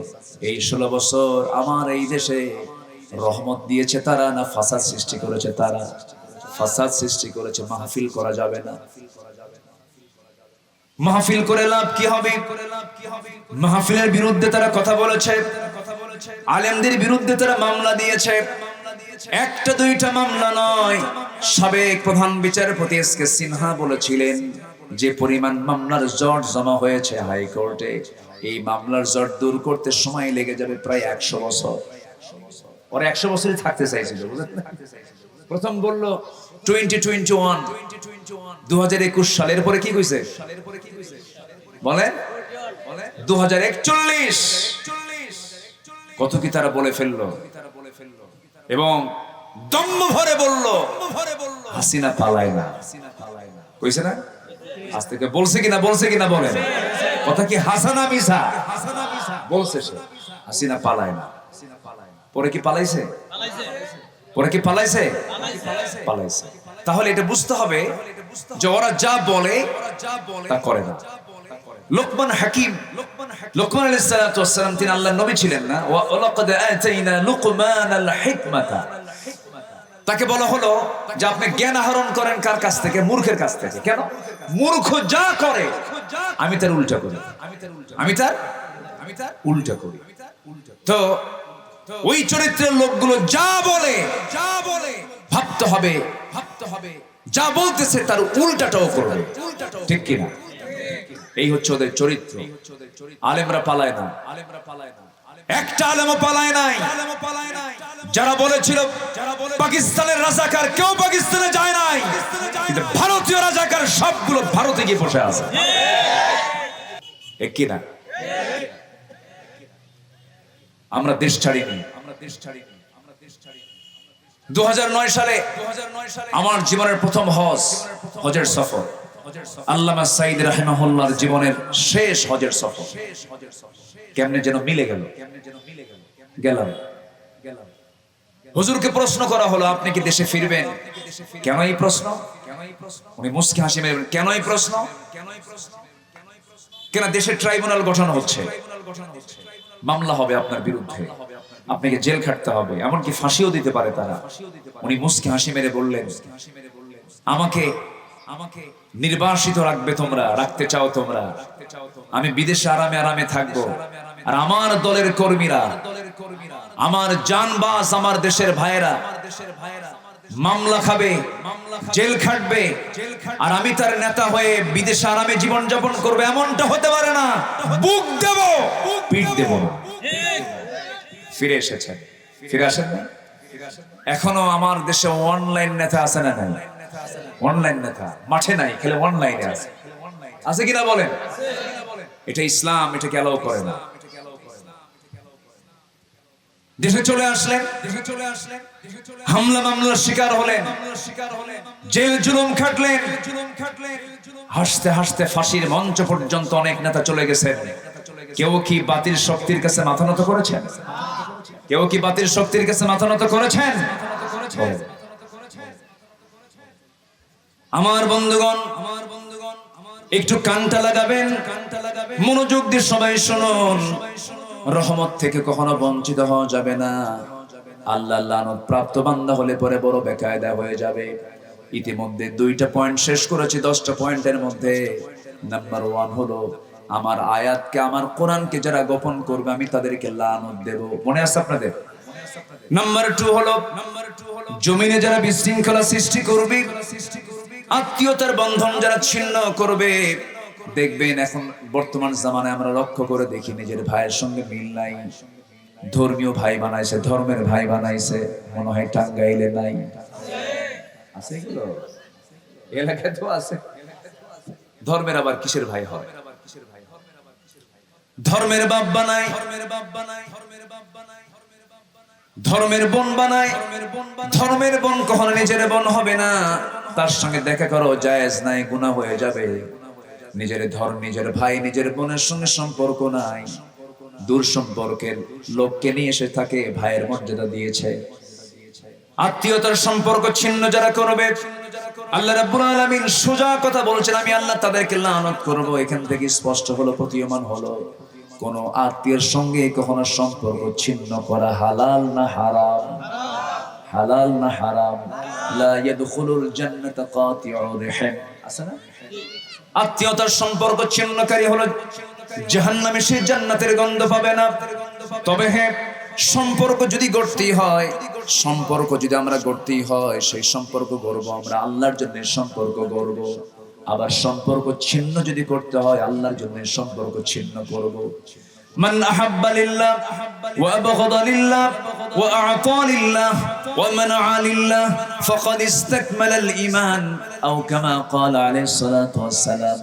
এই 16 বছর আমার এই দেশে রহমত দিয়েছে তারা না ফাসাদ সৃষ্টি করেছে তারা? ফাসাদ সৃষ্টি করেছে। মাহফিল করা যাবে না। মাহফিল করে লাভ কি হবে? মাহফিলের বিরুদ্ধে তারা কথা বলেছে, আলেমদের বিরুদ্ধে তারা মামলা দিয়েছে। একটা দুইটা মামলা নয়। সাবেক প্রধান বিচারপতি এস.কে. সিনহা বলেছিলেন যে পরিমাণ মামলার জট জমা হয়েছে হাইকোর্টে, এই মামলার জট দূর করতে সময় লেগে যাবে প্রায় 100 বছর। ওরা 100 বছরই থাকতে চাইছিল, বুঝলেন না? প্রথম বলল 2021 সালের পরে কি কইছে বলে 2041 কত কি তারা বলে ফেললো। এবং দম্ভ ভরে বলল হাসিনা পালায় না। কইছে না? আজ থেকে বলছে কিনা বলেন। কথা কি হাসানা মিসা? বলছে সে হাসিনা পালায় না। পরে কি পালাইছে? পালাইছে। তাহলে এটা বুঝতে হবে যে ওরা যা বলে তা করে না। লোকমান হাকিম, লোকমান আলাইহিস সালাতু ওয়াস সালাম, তিনি আল্লাহর নবী ছিলেন না? ওয়া লাকাদ আতাইনা লুকমানাল হিকমাতা। তাকে বলা হলো যে আপনি জ্ঞান আহরণ করেন কার কাছ থেকে? মূর্খের কাছ থেকে। কেন? মূর্খ যা করে আমি তার উল্টা করি। তো ওই চরিত্রের লোকগুলো যা বলে ভাবতে হবে যা বলতেছে তার উল্টাটাও করবে। ঠিক কিনা? এই হচ্ছে ওদের চরিত্র। আলেমরা পালায় না। একটা আলেমও পালায় নাই। যারা বলেছিল পাকিস্তানের রাজাকার, কেউ পাকিস্তানে যায় নাই, কিন্তু ভারতীয় রাজাকার সবগুলো ভারতে গিয়ে বসে আছে। ঠিক কিনা? আমরা দেশ ছাড়িনি। 2009 সালে আমার জীবনের প্রথম হজের সফর, আল্লামা সাঈদ রাহিমাহুল্লাহর জীবনের শেষ হজের সফর। কেমনে যেন মিলে গেলাম। হুজুরকে প্রশ্ন করা হলো আপনি কি দেশে ফিরবেন? কেন এই প্রশ্ন? উনি মুস্কি হাসি মেরে কেন এই প্রশ্ন? কেন? দেশের ট্রাইব্যুনাল গঠন হচ্ছে, মামলা হবে আপনার বিরুদ্ধে, আপনাকে জেল খাটতে হবে, এমনকি ফাঁসিও দিতে পারে তারা। উনি মুস্কি হাসি মেরে বললেন আমাকে নির্বাসিত রাখতে চাও তোমরা, আমি বিদেশে আরামে থাকবো, আর আমার দলের কর্মীরা, আমার জানবাজ, আমার দেশের ভাইয়েরা মামলা খাবে, জেল খাটবে, আর আমি তার নেতা হয়ে বিদেশে আরামে জীবন যাপন করবে। এমনটা হতে পারে না। বুক দেব, পিঠ দেব না। ফিরে এসেছেন? ফিরে আসেন না? এখনো আমার দেশে অনলাইন নেতা আছে না? নাই। অনলাইন নেতা মাঠে নাই, খেলে অনলাইনে আছে কিনা বলেন? এটা ইসলাম এটাকে অ্যালাউ করে না। দেশে চলে আসলেন, হামলা মামলার শিকার হলেন, জেল জুলুম খাটলেন, হাসতে হাসতে ফাঁসির মঞ্চ পর্যন্ত অনেক নেতা চলে গেছেন। কেউ কি বাতিল শক্তির কাছে মাথা নত করেছেন? আমার বন্ধুগণ, একটু কানটা লাগাবেন, মনোযোগ দিয়ে সবাই শুনুন। রহমত থেকে কখনো বঞ্চিত হওয়া যাবে না। আল্লাহর লানত প্রাপ্ত বান্দা হলে পরে বড় বেকায়দা হয়ে যাবে। ইতিমধ্যে 2টা পয়েন্ট শেষ করেছি 10টা পয়েন্টের মধ্যে। নাম্বার 1 হলো আমার আয়াতকে, আমার কোরআনকে যারা গোপন করবে আমি তাদেরকে লানত দেব। মনে আছে আপনাদের? নাম্বার 2 হলো জমিনে যারা বিশৃঙ্খলা সৃষ্টি করবে, আত্মীয়তার বন্ধন যারা ছিন্ন করবে। দেখবেন এখন বর্তমান জামানায় আমরা লক্ষ্য করে দেখি নিজের ভাইয়ের সঙ্গে মিল নাই, ধর্মীয় ভাই বানাইছে, ধর্মের ভাই বানাইছে, মনে হয় টাঙ্গাইলে নাই, আছে এগুলো এলাকায় তো আছে। ধর্মের আবার কিসের ভাই হয়? ধর্মের বাপ বানায়, ধর্মের বোন বানায়। ধর্মের বোন কখনো নিজের বোন হবে না, তার সঙ্গে দেখা করো জায়েজ নাই, গুনাহ হয়ে যাবে। নিজের নিজের ভাই নিজের বোনের সঙ্গে সম্পর্ক নাই, দূর সম্পর্কের লোককে নিয়ে এসে থাকে ভাইয়ের মর্যাদা দিয়েছে। আত্মীয়তার সম্পর্ক ছিন্ন যারা করবে, আল্লাহ রাব্বুল আলামিন সোজা কথা বলছেন, আমি আল্লাহ তাদেরকে লানত করব। এখান থেকে স্পষ্ট হলো, প্রতীয়মান হলো, কোন আত্মীয়ের সঙ্গে কখনো সম্পর্ক ছিন্ন করা হালাল না হারাম? হালাল না হারাম? লা ইয়াদখুলুল জান্নাতা কাতিউর রহিম, আছে না? আত্মীয়তার সম্পর্ক ছিন্নকারী হলো জাহান্নামে, সে জান্নাতের গন্ধ পাবে না। তবে হ্যাঁ, সম্পর্ক যদি গড়তেই হয়, সম্পর্ক যদি আমরা গড়তেই হয়, সেই সম্পর্ক গড়ব আমরা আল্লাহর জন্য, সম্পর্ক গড়ব। আবার সম্পর্ক ছিন্ন যদি করতে হয়, আল্লাহর জন্য সম্পর্ক ছিন্ন করব। মান আহাব্বা লিল্লাহ ওয়া আবগাদা লিল্লাহ ওয়া আ'তা লিল্লাহ ওয়া মানা'a লিল্লাহ ফাকাদ ইসতাকমালাল ঈমান, আও কামা ক্বালা আলাইহিস সালাতু ওয়াস সালাম।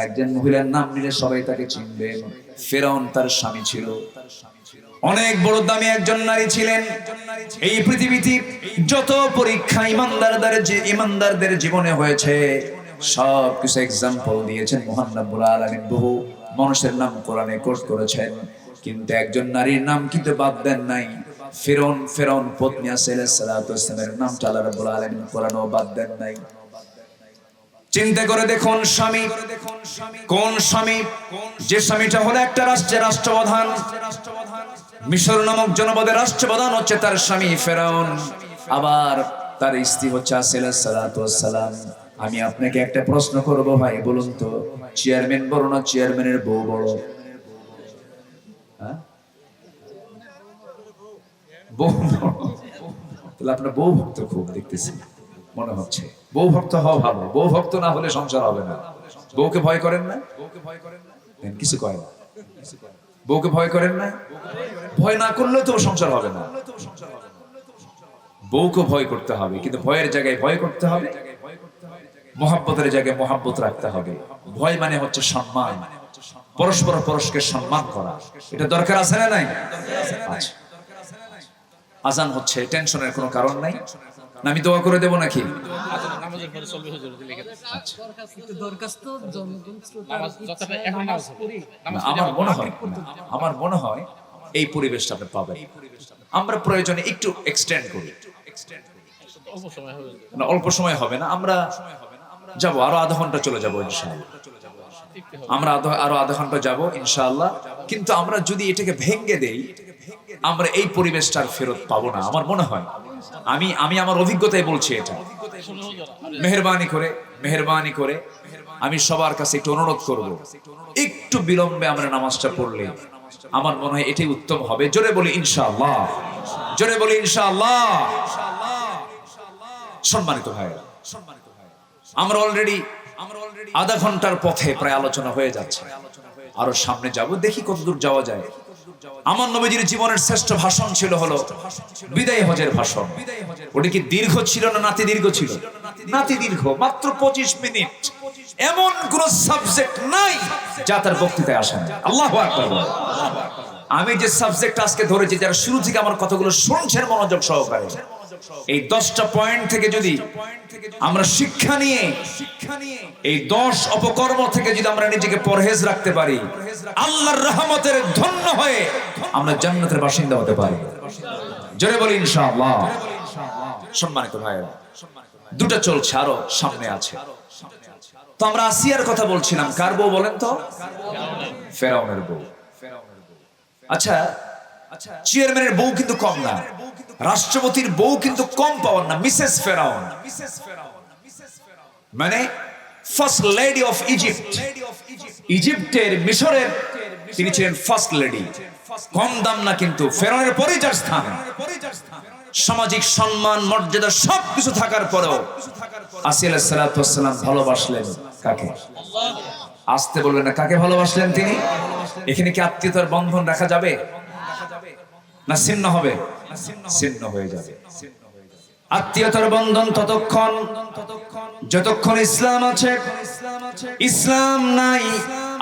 একজন মহিলার নাম নিলে সবাই তাকে চিনবেন। ফিরআউন তার স্বামী ছিল, অনেক বড় দামি একজন নারী ছিলেন। এই পৃথিবীতে যত পরীক্ষা ইমানদারদের জীবনে হয়েছে, সব কিছু এক্সাম্পল দিয়েছেন মহান রব্বুল আলামিন। বহু মানুষের নাম কোরআনে কোট করেছেন, কিন্তু একজন নারীর নাম কিন্তু বাদ দেন নাই। ফিরআউন পত্নী আলাইহিস সালাতু ওয়াস সালামের নামটা আল্লাহ রাব্বুল আলামিন কোরআনেও বাদ দেন নাই। চিন্তা করে দেখুন, স্বামী কোন স্বামী? যে স্বামীটা হলো একটা রাষ্ট্রের রাষ্ট্রপ্রধান। মিশর নামক জনপদের রাষ্ট্রপ্রধান হচ্ছে তার স্বামী ফেরাউন, আবার তার স্ত্রী হচ্ছে আলাইহিস সালাতু ওয়াস সালাম। আমি আপনাকে একটা প্রশ্ন করব ভাই, বলুন তো, চেয়ারম্যান বড় না চেয়ারম্যানের বউ বড়? হ্যাঁ, বউ বড়। তাহলে আপনার বউ ভক্ত খুব দেখতেছি মনে হচ্ছে। বউ ভক্ত হওয়া ভালো, বউ ভক্ত না হলে সংসার হবে না। বউকে ভয় করেন না? কিছু কয় না। বউকে ভয় করেন না? ভয় না করলেও তো সংসার হবে না। বউকে ভয় করতে হবে, কিন্তু ভয়ের জায়গায় ভয় করতে হবে, মহাব্বতের জায়গায় মহাব্বত রাখতে হবে। ভয় মানে হচ্ছে সম্মান, পরস্পর পরস্পরকে সম্মান করা। এটা দরকার আছে না নাই? আচ্ছা, আজান হচ্ছে, টেনশনের কোনো কারণ নাই। আমি দোয়া করে দেব নাকি? আমার মনে হয় এই পরিবেশটা আপনি পাবেন। আমরা প্রয়োজনে একটু এক্সটেন্ড করি, অল্প সময় হবে না। আমরা যাবো আরো আধা ঘন্টা, চলে যাবো ইনশাআল্লাহ। আমরা আরো আধা ঘন্টা যাবো ইনশাআল্লাহ। কিন্তু আমরা যদি এটাকে ভেঙে দেই, আমরা এই পরিবেশটার ফেরত পাবো না আমার মনে হয়। আমি আমার অভিজ্ঞতায় বলছি এটা। মেহেরবানি করে আমি সবার কাছে একটু অনুরোধ করব, একটু বিলম্বে আমরা নামাজটা পড়লে আমার মনে হয় এটাই উত্তম হবে। জোরে বলি ইনশাআল্লাহ, জোরে বলি ইনশাআল্লাহ। সম্মানিত ভাইরা, আমরা অলরেডি আধা ঘন্টার পথে প্রায় আলোচনা হয়ে যাচ্ছে। আরো সামনে যাব, দেখি কতদূর যাওয়া যায়। আমার নবীজির জীবনের শ্রেষ্ঠ ভাষণ ছিল হলো বিদায় হজের ভাষণ। ওটা কি দীর্ঘ ছিল না নাতি দীর্ঘ ছিল? নাতি দীর্ঘ, মাত্র 25 মিনিট। এমন কোন সাবজেক্ট নাই যা তার বক্তৃতায় আসে না। আল্লাহু আকবার। আমি যে সাবজেক্ট আজকে ধরেছি, যারা শুরু থেকে আমার কথাগুলো শুনছেন মনোযোগ সহকারে, এই 10টা পয়েন্ট থেকে যদি আমরা শিক্ষা নিয়ে, এই 10 অপকর্ম থেকে যদি আমরা নিজেকে পরহেজ রাখতে পারি, আল্লাহর রহমতের ধন্য হয়ে আমরা জান্নাতের বাসিন্দা হতে পারি। জোরে বলি ইনশাআল্লাহ। সম্মানিত ভাইরা, দুটো চলছে, আরো সামনে আছে। তো আমরা আসিয়ার কথা বলছিলাম। কার বউ বলেন তো? ফেরাউনের বউ। আচ্ছা, চেয়ারম্যানের বউ কিন্তু কম না, রাষ্ট্রপতির বউ কিন্তু কম পাওয়ার না। মিসেস ফেরাউন মানে ফার্স্ট লেডি অফ ইজিপ্ট। ইজিপ্টের মিশরের তিনি ছিলেন ফার্স্ট লেডি, কম দাম না, কিন্তু ফেরাউনের পরেই যার স্থান। সামাজিক সম্মান মর্যাদা সবকিছু থাকার পরেও আসিয়া আলাইহিস সালাতু ওয়াস সালাম ভালোবাসলেন কাকে? আসতে বলবেন না, কাকে ভালোবাসলেন তিনি? এখানে কি আত্মীয়তার বন্ধন রাখা যাবে না ছিন্ন হবে? ছিন্ন হয়ে যাবে। আত্মীয়তার বন্ধন ততক্ষণ যতক্ষণ ইসলাম আছে, ইসলাম নাই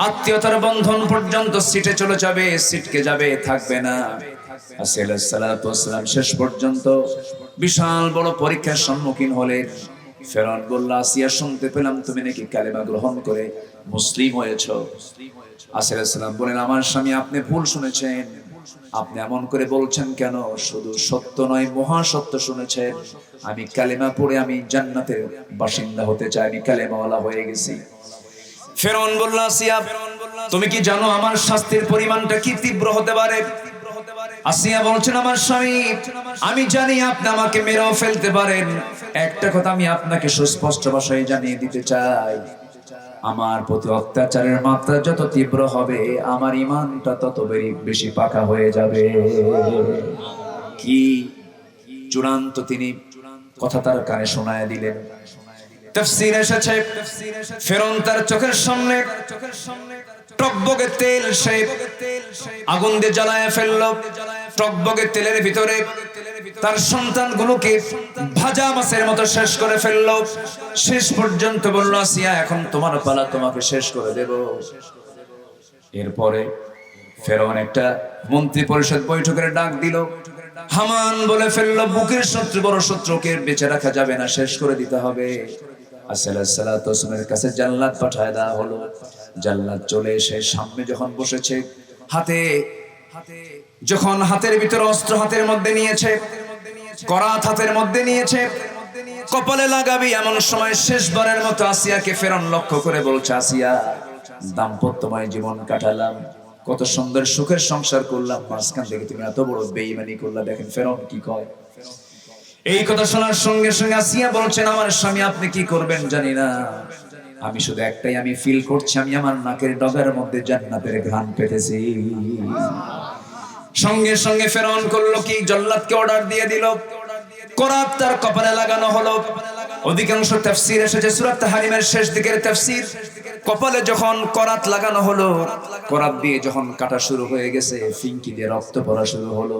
আত্মীয়তার বন্ধন পর্যন্ত সিটে চলে যাবে, সিটকে যাবে, থাকবে না। আসিয়া আলাইহিস সালাতু ওয়াস সালাম শেষ পর্যন্ত বিশাল বড় পরীক্ষার সম্মুখীন হলেন। ফেরাউন বলল, আসিয়া শুনতে পেলাম তুমি নাকি কালেমা গ্রহণ করে মুসলিম হয়েছো। আসিয়া আলাইহিস সালাম বলেন, আমার স্বামী আপনি ভুল শুনেছেন, আপনি এমন করে বলছেন কেন? শুধু সত্য নয় মহাসত্য শুনেছেন। আমি কালেমা পড়ে আমি জান্নাতের বাসিন্দা হতে চাই, আমি কালেমাওয়ালা হয়ে গেছি। ফেরাউন বলল, আসিয়া তুমি কি জানো আমার শাস্তির পরিমাণটা কি তীব্র হতে পারে? আসিয়া বলছেন, আমার স্বামী আমি জানি আপনি আমাকে মেরেও ফেলতে পারেন। একটা কথা আমি আপনাকে সুস্পষ্ট ভাষায় জানিয়ে দিতে চাই, আমার প্রতি অত্যাচারের মাত্রা যত তীব্র হবে আমার ঈমানটা তত বেশি পাকা হয়ে যাবে। কি চূড়ান্ত তিনি কথা তার কানে শোনায় দিলেন। তাফসীর এসেছে ফেরাউন তার চোখের সামনে টকবকে তেল সে আগুন দিয়ে জ্বালায় ফেললো। টকবকে তেলের ভিতরে তার সন্তানগুলোকে ভাজা মাছের মতো শেষ করে ফেললো। শেষ পর্যন্ত বলল, আসিয়া এখন তোমার পালা, তোমাকে শেষ করে দেব। এরপরে ফেরাউন একটা মন্ত্রী পরিষদ বৈঠকের ডাক দিল। হামান বলে ফেললো, বুকের শত্রু বড় শত্রুকে বেঁচে রাখা যাবে না, শেষ করে দিতে হবে। আসিয়া আলাইহিস সালাতু ওয়াস সালামের কাছে জাল্লাদ পাঠায় দেওয়া হলো। জাল্লাদ চলে এসে সামনে যখন বসেছে, যখন হাতের ভিতরে অস্ত্র হাতের মধ্যে নিয়েছে, করাত হাতের মধ্যে নিয়েছে, কপালে লাগাবি এমন সময় শেষবারের মতো আসিয়াকে ফেরাউন লক্ষ্য করে বলছে, আসিয়া দাম্পত্যময় জীবন কাটালাম, কত সুন্দর সুখের সংসার করলাম, মাঝখান থেকে তুমি এত বড় বেঈমানি করলা। দেখেন ফেরাউন কি কয়। এই কথা শোনার সঙ্গে সঙ্গে আসিয়া বলছেন, আমার স্বামী আপনি কি করবেন জানি না, আমি শুধু একটাই আমি ফিল করছি, আমি আমার নাকের ডগার মধ্যে জান্নাতের ঘ্রাণ পেতেছি। সঙ্গে সঙ্গে ফেরাউন করলো কি, জল্লাদকে অর্ডার দিয়ে দিল, করাত তার কপালে লাগানো হলো। অধিকাংশ তাফসীর এসেছে সূরা তাহরিমের শেষ দিকের তাফসীর, কপালে যখন করাত লাগানো হলো, করাত দিয়ে যখন কাটা শুরু হয়ে গেছে, ফিঙ্কি দিয়ে রক্ত পড়া শুরু হলো।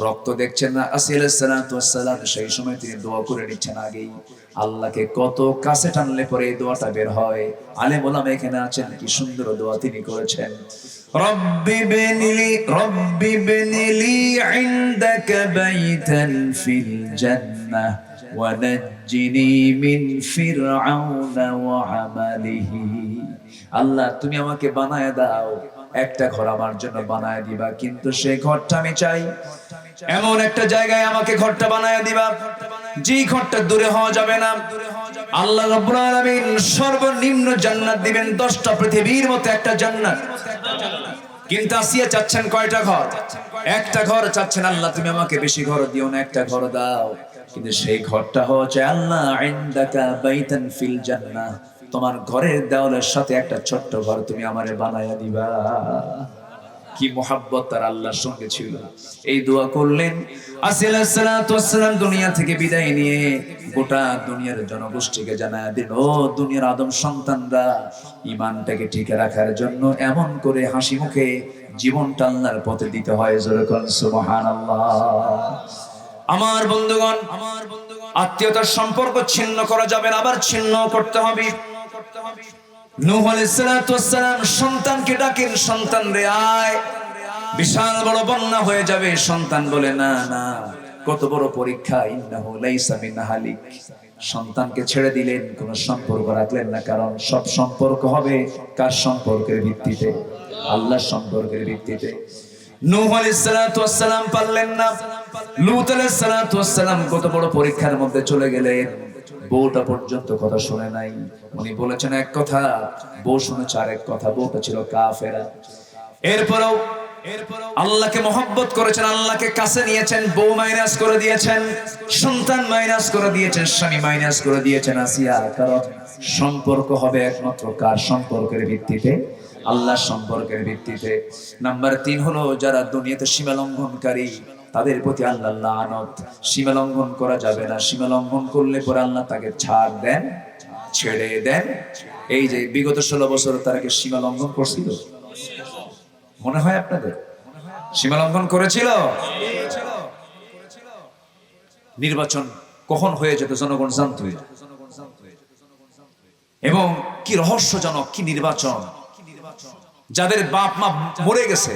রক্ত দেখছেন না আসিয়া আলাইহিস সালাতু ওয়াস সালাম, সেই সময় তিনি দোয়া করে নিচ্ছেন আগেই। আল্লাহকে কত কাছে টানলে পরে এই দোয়াটা বের হয়। আলেম ওলামা এখানে আছেন, কি সুন্দর দোয়া তিনি করেছেন। রব্বি বিনিলি ইনদাকা বাইতান ফিল জান্নাহ ওয়া নাজ্জিনি মিন ফিরআউনা ওয়া আমালিহি। আল্লাহ তুমি আমাকে বানায় দাও, একটা ঘর আমার জন্য বানায় দিবা, কিন্তু সেই ঘরটা আমি চাই এমন একটা জায়গায় আমাকে ঘরটা বানায় দিবা যে ঘরটা দূরে হওয়া যাবে না। আল্লাহ রাব্বুল আলামিন সর্বনিম্ন জান্নাত দিবেন 10টা পৃথিবীর মতো একটা জান্নাত। কিন্তু আসিয়া চাচ্ছেন কয়টা ঘর? একটা ঘর চাচ্ছেন। আল্লাহ তুমি আমাকে বেশি ঘর দিও না, একটা ঘর দাও, কিন্তু সেই ঘরটা হওয়া চাই আল্লাহ ইনদাকা বাইতান ফিল জান্নাহ, তোমার ঘরের দেওয়ালের সাথে একটা ছোট্ট ঘর তুমি আমারে বানায়া দিবা। কি মোহাব্বত তার আল্লাহর সঙ্গে ছিল। এই দোয়া করলেন। আসিয়া আলাইহিস সালাতু ওয়াস সালাম দুনিয়া থেকে বিদায় নিয়ে গোটা দুনিয়ার জনগোষ্ঠীকে জানায় দিল, ও দুনিয়ার আদম সন্তানরা, ঈমানটাকে টিকে রাখার জন্য এমন করে হাসি মুখে জীবনটা আল্লাহর পথে দিতে হয়। জোরে বলেন সুবহানাল্লাহ। আমার বন্ধুগণ, আত্মীয়তার সম্পর্ক ছিন্ন করা যাবে না, আবার ছিন্ন করতে হবে। নূহ আলাইহিস সালাতু ওয়াস সালাম সন্তানকে ডাকেন, সন্তান রে আয়, বিশাল বড় বন্যা হয়ে যাবে। সন্তান বলে না না, কত বড় পরীক্ষা, ইন্নাহু লাইসা মিন আহলিক। সন্তানকে ছেড়ে দিলেন, কোনো সম্পর্ক রাখলেন না, কারণ সব সম্পর্ক হবে কার সম্পর্কের ভিত্তিতে? আল্লাহর সম্পর্কের ভিত্তিতে। নূহ আলাইহিস সালাতু ওয়াস সালাম পারলেন না। লূত আলাইহিস সালাতু ওয়াস সালাম কত বড় পরীক্ষার মধ্যে চলে গেলেন, বউটা পর্যন্ত কথা শুনে নাই। উনি বলেছেন এক কথা, বউ শুনেছে আরেক কথা, বউটা ছিল কাফেরা। এরপরও আল্লাহকে মহব্বত করেছেন, আল্লাহকে কাছে নিয়েছেন, বউ মাইনাস করে দিয়েছেন, সন্তান মাইনাস করে দিয়েছেন, স্বামী মাইনাস করে দিয়েছেন। আসিয়া, কারণ সম্পর্ক হবে একমাত্র কার সম্পর্কের ভিত্তিতে? আল্লাহ সম্পর্কের ভিত্তিতে। নাম্বার 3 হলো যারা দুনিয়াতে সীমা লঙ্ঘনকারী, তাদের প্রতি আল্লাহ লানত। সীমা লঙ্ঘন করা যাবে না, সীমা লঙ্ঘন করলে পরে আল্লাহ তাকে ছাড় দেন, ছেড়ে দেন। এই যে বিগত 16 বছর তারা কি সীমা লঙ্ঘন করছিল? মনে হয় আপনাদের সীমা লঙ্ঘন করেছিল? নির্বাচন কখন হয়ে যেত জনগণ জানত, এবং কি রহস্যজনক কি নির্বাচন। যাদের বাপ মা মরে গেছে,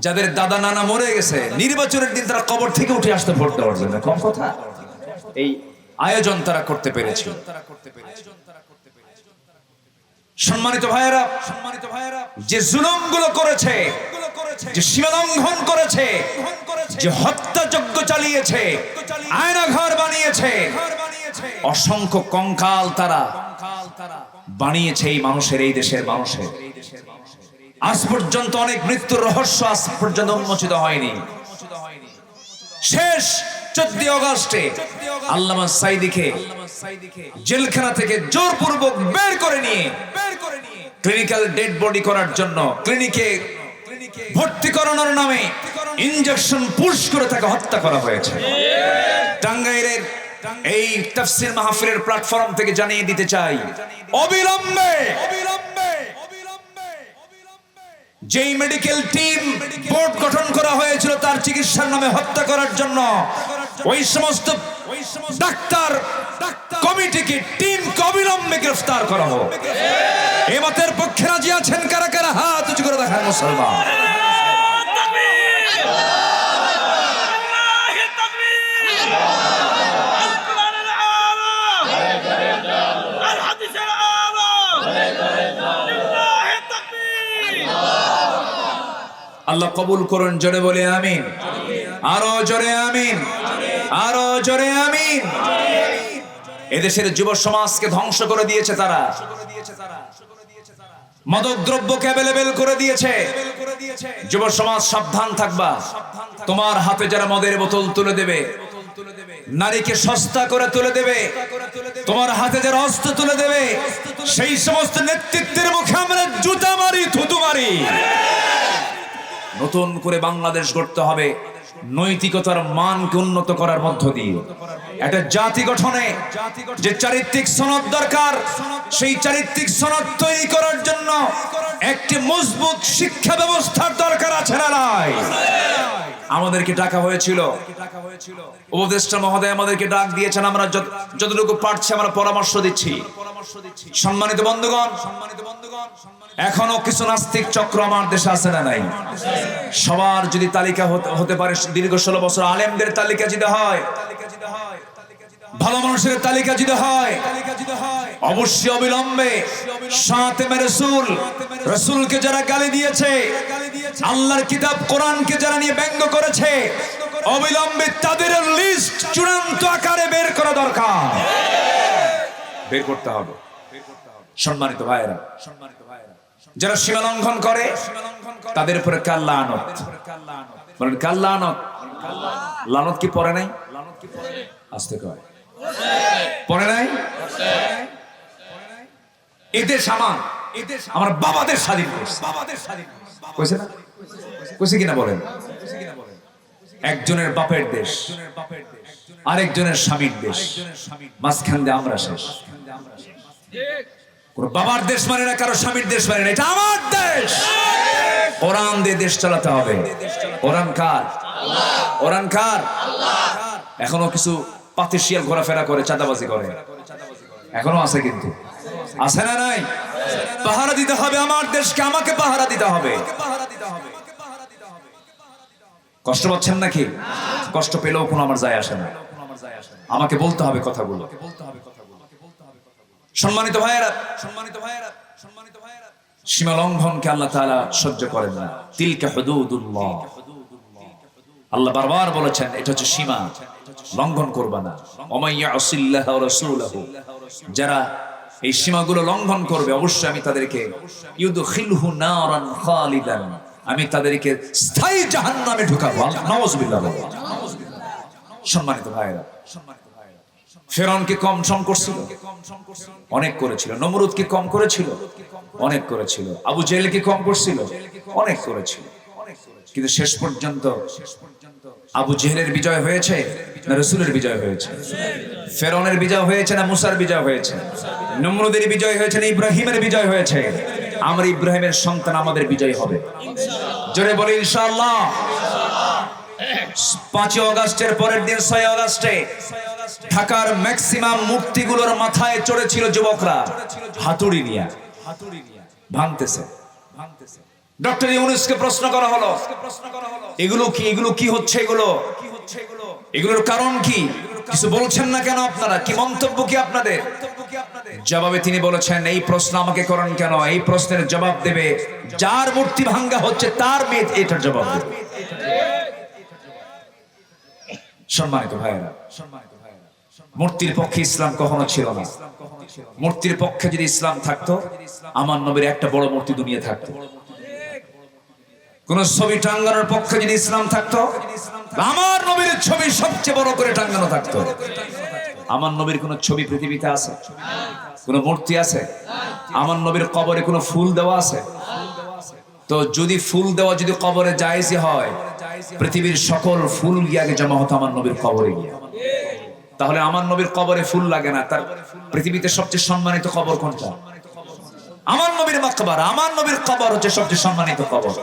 যাদের দাদা নানা মরে গেছে, নির্বাচনের দিন তারা কবর থেকে উঠে আসতে ভোট দেওয়ার জন্য, কম কথা, এই আয়োজন তারা করতে পেরেছে। সম্মানিত ভাইয়েরা, যে জুলুমগুলো করেছে, যে সীমা লঙ্ঘন করেছে, যে হত্যাযজ্ঞ চালিয়েছে, আয়নাঘর বানিয়েছে, অসংখ্য কঙ্কাল তারা বানিয়েছে এই মানুষের, এই দেশের মানুষের। আজ পর্যন্ত অনেক মৃত্যুর রহস্য আজ পর্যন্ত উন্মোচিত হয়নি। শেষ 14 আগস্টে আল্লামা সাঈদীকে জেলখানা থেকে জোরপূর্বক বের করে নিয়ে ক্লিনিক্যাল ডেড বডি করার জন্য ক্লিনিকে ভর্তি করানোর নামে ইনজেকশন পুশ করে তাকে হত্যা করা হয়েছে। টাঙ্গাইলের এই তাফসীর মাহফিলের প্ল্যাটফর্ম থেকে জানিয়ে দিতে চাই, অবিলম্বে যেই মেডিকেল টিম বোর্ড গঠন করা হয়েছিল তার চিকিৎসার নামে হত্যা করার জন্য, ওই সমস্ত ডাক্তার কমিটিকে, টিমকে অবিলম্বে গ্রেফতার করা হোক। এই মতের পক্ষে রাজি আছেন কারা কারা? হাত উঁচু করে দেখান মুসলমান। আল্লাহ কবুল করুন, জোরে বলে আমিন। আরো জোরে আমিন, আরো জোরে আমিন। এদেশের যুব সমাজকে ধ্বংস করে দিয়েছে তারা, মাদক দ্রব্যকে অ্যাভেলেবেল করে দিয়েছে। যুব সমাজ সাবধান থাকবা, তোমার হাতে যারা মদের বোতল তুলে দেবে, নারীকে সস্তা করে তুলে দেবে, তোমার হাতে যারা অস্ত্র তুলে দেবে, সেই সমস্ত নেতৃত্বের মুখে আমরা জুতা মারি, থুতু মারি। নতুন করে বাংলাদেশ গড়তে হবে নৈতিকতার মানকে উন্নত করার মধ্য দিয়ে। একটা জাতি গঠনে যে চারিত্রিক সনদ দরকার, সেই চারিত্রিক সনদ তৈরি করার জন্য একটি মজবুত শিক্ষা ব্যবস্থার দরকার আছে না নাই? আমাদেরকে ডাকা হয়েছিল, উপদেষ্টা মহোদয় আমাদেরকে ডাক দিয়েছেন, আমরা যতটুকু পারছি আমরা পরামর্শ দিচ্ছি। সম্মানিত বন্ধুগণ, এখনো কিছু নাস্তিক চক্র আমার দেশে আছে না নাই? সবার যদি তালিকা হতে পারে, দীর্ঘ 16 বছর আলেমদের তালিকা যদি হয়, ভালো মানুষের তালিকা যদি হয়, অবশ্যই অবিলম্বে শাতিমে রাসূল, রাসূলকে যারা গালি দিয়েছে, আল্লাহর কিতাব কোরআনকে যারা নিয়ে ব্যঙ্গ করেছে, অবিলম্বে তাদের লিস্ট চূড়ান্ত আকারে বের করা দরকার, বের করতে হবে। সম্মানিত ভাইয়েরা, যারা সীমা লঙ্ঘন করে তাদের উপরে কাল লানত। বলেন কাল লানত। লানত কি পড়ে নাই? আস্তে কয় পড়ে নাই? এদেশ আমার বাবাদের স্বাধীন করছে, কইছে না? কইছে কিনা বলেন? একজনের বাপের দেশ, আরেকজনের স্বামীর দেশ, মাঝখান দিয়ে আমরা শেষ। কোন বাবার দেশ মানে না, কারো স্বামীর দেশ মানে না, এটা আমার দেশ। কোরআন দিয়ে দেশ চালাতে হবে। কোরআন কার? কোরআন কার? এখনো কিছু পাতিশিয়াল ঘোরাফেরা করে, চাঁদাবাজি করে, এখনো আছে, কিন্তু আছে না নাই? পাহারা দিতে হবে আমার দেশকে, আমাকে পাহারা দিতে হবে। কষ্ট পাচ্ছেন নাকি? কষ্ট পেলেও কোনো আমার যায় আসে না, আমাকে বলতে হবে কথাগুলো। সম্মানিত ভাইয়েরা, সীমা লঙ্ঘনকে আল্লাহ তাআলা সহ্য করেন না। তিলকা হুদুদুল্লাহ, আল্লাহ বারবার বলেছেন এটা হচ্ছে সীমা, লঙ্ঘন করবা না। ওমাই ইয়াসিল্লাহ ওয়া রাসূলহু, যারা এই সীমাগুলো লঙ্ঘন করবে অবশ্যই আমি তাদেরকে ইউদখিলহু নারান খালিদান, আমি তাদেরকে স্থায়ী জাহান্নামে ঢুকাবো। নাউযুবিল্লাহ। সম্মানিত ভাইয়েরা, ফেরাউন কি কম সম করছিল? অনেক করেছিল। নমরুদ কি কম করেছিল? অনেক করেছিল। আবু জেহেল কি কম করছিল? অনেক করেছিল। কিন্তু শেষ পর্যন্ত আবু জেহেলের বিজয় হয়েছে না রাসূলের বিজয় হয়েছে? ফেরাউনের বিজয় হয়েছে না মুসার বিজয় হয়েছে? নমরুদের বিজয় হয়েছে না ইব্রাহিমের বিজয় হয়েছে? আমরা ইব্রাহিমের সন্তান, আমাদের বিজয় হবে। জোরে বলি ইনশাআল্লাহ। 5 আগস্টের পরের দিন 6 আগস্টে ঢাকার ম্যাক্সিমাম মূর্তিগুলোর মাথায় চড়েছিল যুবকরা হাতুড়ি নিয়ে, ভাঙতেছে। ডক্টর ইউনূসকে প্রশ্ন করা হলো, এগুলো কি হচ্ছে? এগুলোর কারণ কি? কিছু বলছেন না কেন আপনারা? কি মন্তব্য কি আপনাদের? জবাবে তিনি বলেছেন, এই প্রশ্ন আমাকে করেন কেন? এই প্রশ্নের জবাব দেবে যার মূর্তি ভাঙ্গা হচ্ছে, তার মেয়ে এটার জবাব দেবে। সম্মানিত ভাইয়েরা, মূর্তির পক্ষে ইসলাম কখনো ছিল না। মূর্তির পক্ষে যদি ইসলাম থাকতো, আমার নবীর একটা বড় মূর্তি দুনিয়া থাকতো। কোন ছবি টাঙ্গানোর পক্ষে যদি ইসলাম থাকতো, আমার নবীর ছবি সবচেয়ে বড় করে টাঙ্গানো থাকতো। আমার নবীর কোন ছবি পৃথিবীতে আছে? কোন মূর্তি আছে? আমার নবীর কবরে কোন ফুল দেওয়া আছে? তো যদি ফুল দেওয়া যদি কবরে জায়েজই হয়, পৃথিবীর সকল ফুল গিয়ে আগে জমা হতো আমার নবীর কবরে গিয়ে। তাহলে আমার নবীর কবরে ফুল লাগে না। তার পৃথিবীতে সবচেয়ে সম্মানিত কবর কোনটা? আমার নবীর মাকবারা। আমার নবীর কবর হচ্ছে সবচেয়ে সম্মানিত কবর।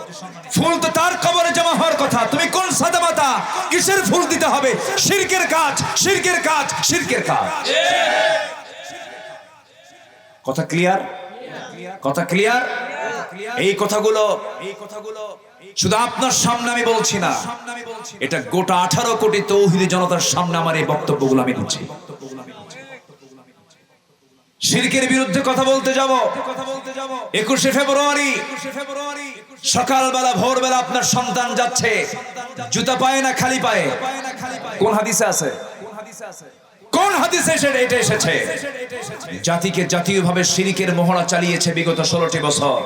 ফুল তো তার কবরে জমা হওয়ার কথা। তুমি কোন সাদামাতা কিসের ফুল দিতে হবে? শিরকের কাজ, শিরকের কাজ, শিরকের কাজ। কথা ক্লিয়ার? কথা ক্লিয়ার? এই কথাগুলো শুধু আপনার সামনে আমি বলছি না, এটা গোটা 18 কোটি তৌহিদি জনতার সামনে আমার এই বক্তব্যগুলো আমি দিচ্ছি। শিরকের বিরুদ্ধে কথা বলতে যাব 21শে ফেব্রুয়ারি সকালবেলা ভোরবেলা আপনার সন্তান যাচ্ছে জুতা পায়ে না খালি পায়ে? কোন হাদিসে আছে? কোন হাদিসে এটা এসেছে? জাতিকে জাতীয়ভাবে শিরকের মোহরা চালিয়েছে বিগত 16টি বছর।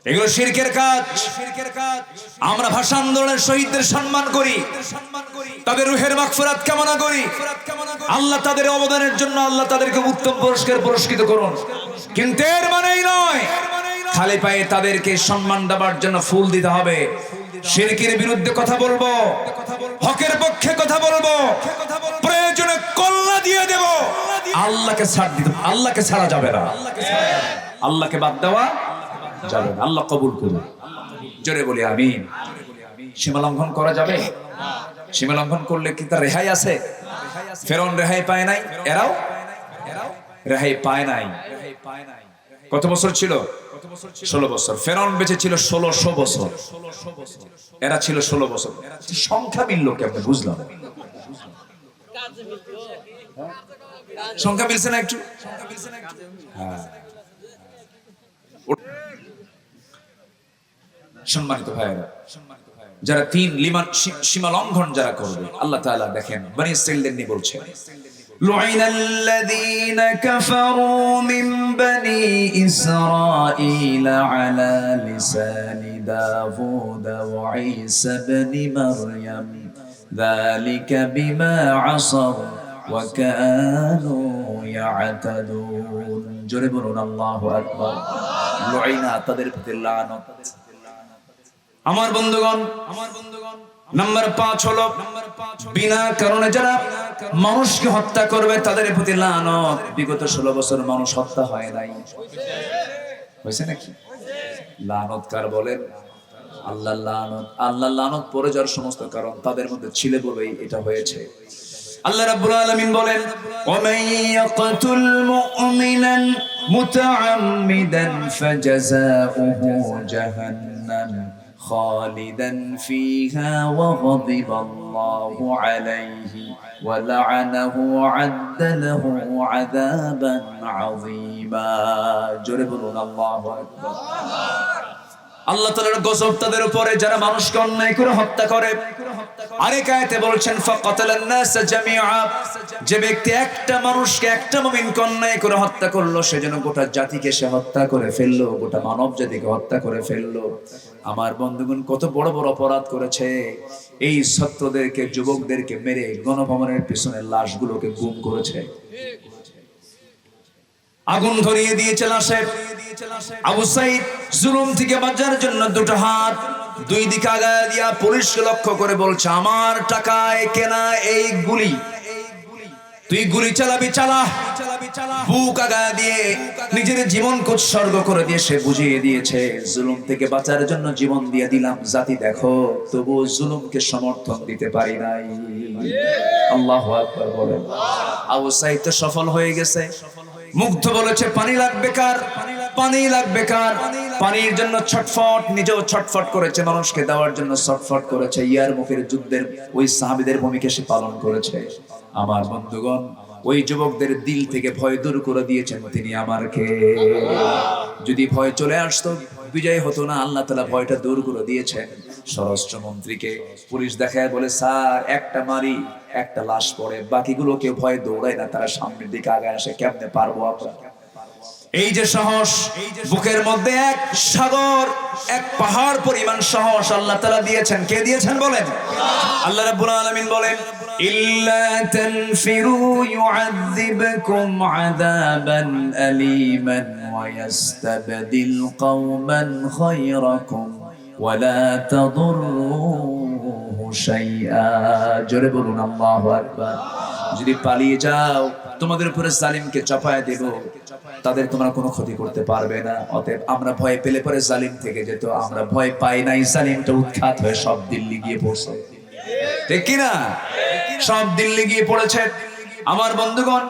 এগুলো শিরকের কাজ। আমরা ভাষা আন্দোলনের শহীদদের সম্মান করি, তাদের রুহের মাগফিরাত কামনা করি। আল্লাহ তাদের অবদানের জন্য আল্লাহ তাদেরকে উত্তম পুরস্কার পুরস্কৃত করুন। কিন্তু এর মানেই নয় খালি পায়ে তাদেরকে সম্মান দেওয়ার জন্য ফুল দিতে হবে। শিরকের বিরুদ্ধে কথা বলবো, হকের পক্ষে কথা বলবো, প্রয়োজনে কল্লা দিয়ে দেব। আল্লাহকে ছাড় দিতে, আল্লাহকে ছাড়া যাবে না, আল্লাহকে বাদ দেওয়া যাবে না। আল্লাহ কবুল করুন। জোরে বলি আমিন। সীমা লঙ্ঘন করা যাবে? সীমা লঙ্ঘন করলে কি তার রেহাই আছে? ফেরাউন রেহাই পায় নাই, এরাও রেহাই পায় নাই। কত বছর ছিল? 16 বছর। ফেরাউন বেঁচে ছিল 1600 বছর, এরা ছিল 16 বছর। সংখ্যা মিলল কেমন বুঝলাম? সংখ্যা মিলছে না একটু? সম্মানিত ভাইয়েরা, যারা 3 সীমা লঙ্ঘন যারা করবে, আল্লাহ তাআলা দেখেন বনি ইসরাঈলদের নিয়ে বলছেন, লুইনাল্লাযীনা কাফারু মিন বনি ইসরাঈল আলা লিসানি দাউদ ওয়া ঈসা ইবনে মারইয়াম যালিকা বিমা আসাw ওয়া কানু ইয়াতাদুন। জোরে বলুন আল্লাহু আকবার। লুইনা, তাদের প্রতি লানত। আমার বন্ধুগণ, নাম্বার 5 হলো বিনা কারণে যারা মানুষকে হত্যা করবে তাদের প্রতি লানত। বিগত 16 বছর মানুষ হত্যা হয় নাই, হয়েছে নাকি? লানত কার বলেন? আল্লাহ লানত। আল্লাহ লানত পড়ে যাওয়ার সমস্ত কারণ তাদের মধ্যে ছিল বলেই এটা হয়েছে। আল্লাহ রাব্বুল আলামিন বলেন, ওয়া মান ইয়াকতুল মুমিনান মুতাআম্মিদান ফাজাযাউহু জাহান্নাম খালিদান ফিহা ওয়া গাদিবা আল্লাহু আলাইহি ওয়া লা'নাহু ওয়া আ'আদ্দা লাহু আযাবান আযীমা। জোরে বলুন আল্লাহু আকবার। আল্লাহ তাআলার গজব তাদের উপরে যারা মানুষকে অন্যায় করে হত্যা করে। আরেক আয়াতে বলছেন ফাকাতালান নাস জামিআ, যে ব্যক্তি একটা মানুষকে, একটা মুমিনকে অন্যায় করে হত্যা করলো, সেজন্য গোটা জাতিকে সে হত্যা করে ফেললো, গোটা মানব জাতিকে হত্যা করে ফেললো। আমার বন্ধুগণ, কত বড় বড় অপরাধ করেছে এই ছাত্রদেরকে, যুবকদেরকে মেরে গণভবনের পিছনে লাশগুলোকে গুম করেছে, আগুন ধরিয়ে দিয়েছে লাশে। আবু সাইদ জুলুম থেকে বাঁচার জন্য দুটো হাত দুই দিকে আগায় দিয়া পুলিশকে লক্ষ্য করে বলছে, আমার টাকায় কেনা এই গুলি, তুই গুলি চালাবি চালা। বুক আগায় দিয়ে নিজের জীবনকে উৎসর্গ করে দিয়ে সে বুঝিয়ে দিয়েছে, জুলুম থেকে বাঁচার জন্য জীবন দিয়ে দিলাম জাতি দেখো, তবু জুলুমকে সমর্থন দিতে পারি নাই। আল্লাহু আকবার বলেন। আবু সাইদ তো সফল হয়ে গেছে। মুগ্ধ বলেছে, পানি লাগবে কার, পানি লাগবে কার। পানির জন্য ছটফট, নিজেও ছটফট করেছে, মানুষকে দেওয়ার জন্য ছটফট করেছে। ইয়ারমুকের যুদ্ধের ওই সাহাবীদের ভূমিকা সে পালন করেছে। আমার বন্ধুগণ, ওই যুবকদের দিল থেকে ভয় দূর করে দিয়েছেন তিনি। আমারকে যদি ভয় চলে আসতো, বিজয় হতো না। আল্লাহ তাআলা ভয়টা দূর করে দিয়েছেন। স্বরাষ্ট্রমন্ত্রীকে পুলিশ দেখায় বলে, স্যার একটা মারি, একটা লাশ পড়ে, বাকিগুলোকে ভয় দৌড়ায় না, তারা সামনের দিকে আগায় আসে, কেমনে পারবো আমরা? এই যে সাহস, বুকের মধ্যে এক সাগর, এক পাহাড় পরিমাণ সাহস আল্লাহ তাআলা দিয়েছেন। কে দিয়েছেন বলেন? আল্লাহ রাব্বুল আলামিন বলেন, ইল্লা তানফিরু ইউআযিবকুম আযাবান আলীমান ওয়া ইস্তাবদিল কওমান খায়রাকুম ওয়া লা তাদুররুহু শাইআ। জোরে বলুন আল্লাহু আকবার। যদি পালিয়ে যাও, তোমাদের উপরে জালিমকে চাপায় দেব, তাদের তোমরা কোনো ক্ষতি করতে পারবে না। অতএব আমরা ভয় পেলে পরে জালিম থেকে যেত, আমরা ভয় পাই নাই। জালিমটা উৎখাত হয়ে সব দিল্লি গিয়ে পড়ছে, ঠিক কিনা? সব দিল্লি গিয়ে পড়েছে। আমার বন্ধুগণ,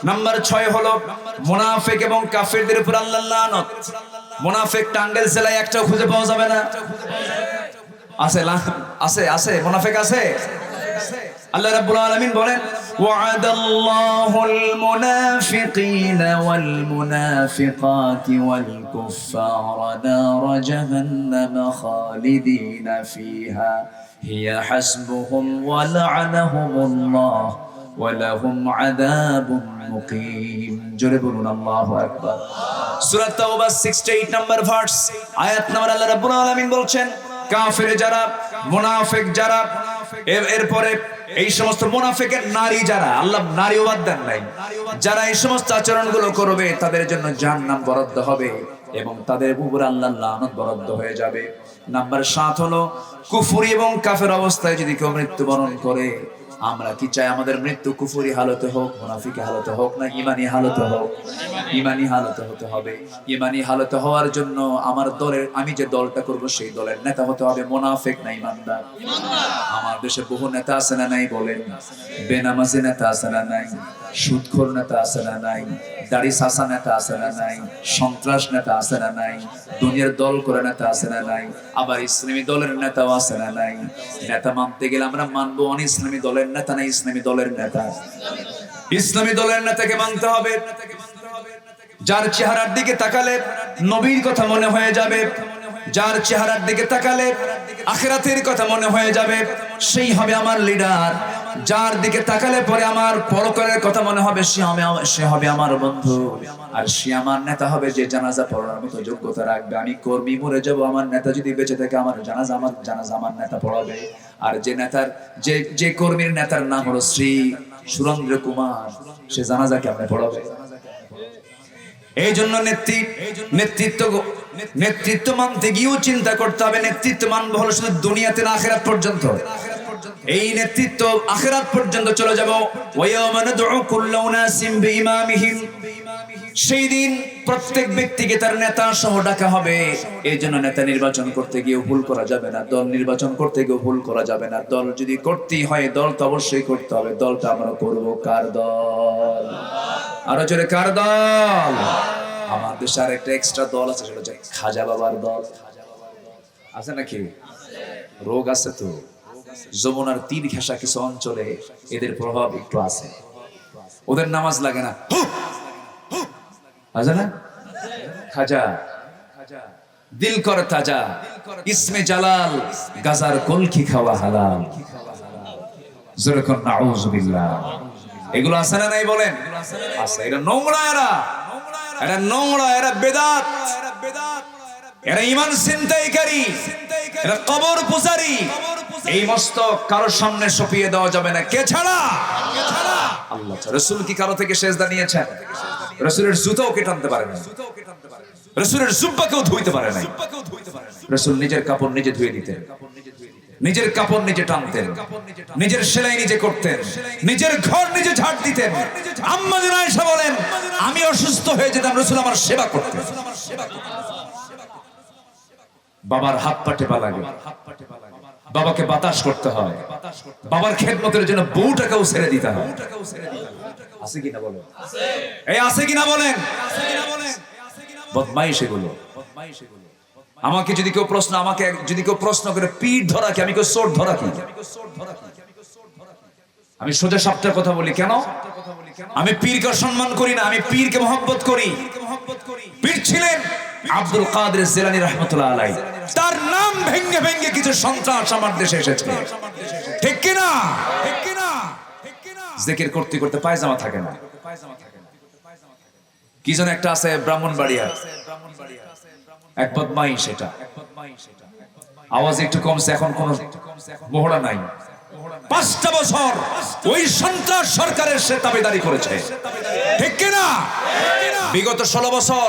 নাম্বার 6 হলো মুনাফিক এবং কাফেরদের উপর আল্লাহর লানত। মুনাফিক টাঙ্গাইল জেলায় একটাও খুঁজে পাওয়া যাবে না। আছে আছে আছে মুনাফিক আছে। আল্লাহ রাব্বুল আলামিন বলেন, ওয়া'দাল্লাহুল মুনাফিকিনা ওয়াল মুনাফিকাতি ওয়াল কুফফারা নারা জাহান্নাম খালিদিনা ফিহা হিয়া হাসবুহুম ওয়া লা'নাহুমুল্লাহ ওয়া লাহুম আযাবুম মুকিম। জোরে বলুন আল্লাহু আকবার। সূরা তাওবা 68 নম্বর ভার্স, আয়াত নম্বর আল্লাহ রাব্বুল আলামিন বলছেন, কাফের যারা, মুনাফিক যারা, এরপরে এই সমস্ত মুনাফিকের নারী যারা, আল্লাহ নারীও বাদ দেন নাই, যারা এই সমস্ত আচরণগুলো করবে তাদের জন্য জাহান্নাম বরাদ্দ হবে এবং তাদের উপরে আল্লাহর লানত বরাদ্দ হয়ে যাবে। নাম্বার 7 হলো কুফরি এবং কাফের অবস্থায় যদি কেউ মৃত্যুবরণ করে, আমরা কি চাই আমাদের মৃত্যু কুফরি হালতে হোক, মুনাফিকি হালতে হোক, না ঈমানি হালতে হোক? ঈমানি হালতে হতে হবে। ঈমানি হালতে হওয়ার জন্য আমার দলের, আমি যে দলটা করব সেই দলের নেতা হতে হবে মুনাফিক না ঈমানদার। আমার দেশে বহু নেতা আছে না নাই বলেন? বেনামাজি নেতা আছে না নাই? সুদখোর নেতা আছে না নাই? দাড়ি সাসা নেতা আছে না নাই? সন্ত্রাস নেতা আছে না নাই? দুনিয়ার দল করে নেতা আছে না নাই? আবার ইসলামী দলের নেতাও আছে না নাই? নেতা মানতে গেলে আমরা মানবো অন ইসলামী দলের নেতা না ইসলামী দলের নেতা? ইসলামী দলের নেতাকে মানতে হবে, যার চেহারার দিকে তাকালে নবীর কথা মনে হয়ে যাবে, যার চেহারার দিকে তাকালে আখিরাতের কথা মনে হয়ে যাবে, সেই হবে আমার লিডার। যার দিকে তাকালে পরে আমার পরকালের কথা মনে হবে, সে হবে আমার বন্ধু। আর সে আমার নেতা হবে যে জানাজা পড়ার মতো যোগ্যতা রাখবে। আমি কর্মী মরে যাব, আমার নেতা যদি বেঁচে থাকে আমার জানাজা আমার নেতা পড়াবে। আর যে নেতার, যে কর্মীর নেতার নাম হলো শ্রী সুরেন্দ্র কুমার, সে জানাজা কেমনে পড়াবে? এই জন্য নেতৃত্ব মানতে গিয়েও চিন্তা করতে হবে, নেতৃত্ব মানবো হলো শুধু দুনিয়াতে না আখিরাত পর্যন্ত। এই নেতৃত্ব আখিরাত পর্যন্ত চলে যাব। ওয়ায়াউমা নাদউ কুল্লা উনাসিম বিইমামিহিম, সেই দিন প্রত্যেক ব্যক্তিকে তার নেতা সহ ডাকা হবে। এই জন্য নেতা নির্বাচন করতে গিয়ে ভুল করা যাবে না, দল নির্বাচন করতে গিয়ে ভুল করা যাবে না। দল যদি করতেই হয়, দল তো অবশ্যই করতে হবে। দলটা আমরা করব কার দল? আরো জোরে কার দল? আমার দেশে আর একটা এক্সট্রা দল আছে, সেটা হচ্ছে খাজা বাবার দল। আছে নাকি? রোগ আছে তো। যমুনার তীর ঘেঁষা কিছু অঞ্চলে এদের প্রভাব একটু আছে। ওদের নামাজ লাগে না, আছে না? খাজা দিল করে তাজা, ইসমে জালাল, গাজার কলকি খাওয়া হালাল। জোরে কোন নাউযুবিল্লাহ। এগুলো আছে না নাই বলেন? আছে। এরা নোংরা, এরা নোংরা, এরা বেদাত, এরা ঈমান ছিনতাইকারী, এরা কবর পূজারী। এই মস্তক কারোর সামনে সপিয়ে দেওয়া যাবে না। কে ছাড়া? আল্লাহ ছাড়া। রাসূল কি কারো থেকে সেজদা নিয়েছেন? রাসূলের জুতাও কে টানতে পারে না, রাসূলের জুব্বাকেও ধুইতে পারে না। রাসূল নিজের কাপড় নিজে ধুয়ে দিতেন, নিজের কাপড় নিজে টানতেন, নিজের সেলাই নিজে করতেন, নিজের ঘর নিজে ঝাড় দিতেন। আম্মা জান আয়েশা বলেন, আমি অসুস্থ হয়ে যেতাম, রাসূল আমার সেবা করতেন। বাবার হাত পা টেপা লাগে, বাবাকে বাতাস করতে হয়, বাবার খেদমতের জন্য বউটাকেও ছেড়ে দিতে হয়। আছে কিনা বলেন? এই আছে কিনা বলেন? বদমাইশ এগুলো। আমাকে যদি কেউ প্রশ্ন করে পিঠ ধরা কি, আমি কেউ চোট ধরা কি? আমি সোজা সাপটার কথা বলি। কেন? আমি পীরকে সম্মান করি না, আমি পীরকে মহব্বত করি। পীর ছিলেন আব্দুল কাদের জিলানী রাহমাতুল্লাহ আলাইহি। তার নাম ভেঙ্গে ভেঙ্গে কিছু সন্ত্রাস আমার দেশে এসেছে। ঠিক কি না? জিকির করতে করতে পায়জামা থাকে না। কি যেন একটা আছে ব্রাহ্মণবাড়িয়া, এক বদমাইশ। সেটা আওয়াজ একটু কমছে, এখন কোন মোহরা নাই। 5টা বছর ওই সন্ত্রাস সরকারের সে দাবিদারি করেছে। ঠিক কি না? বিগত 16 বছর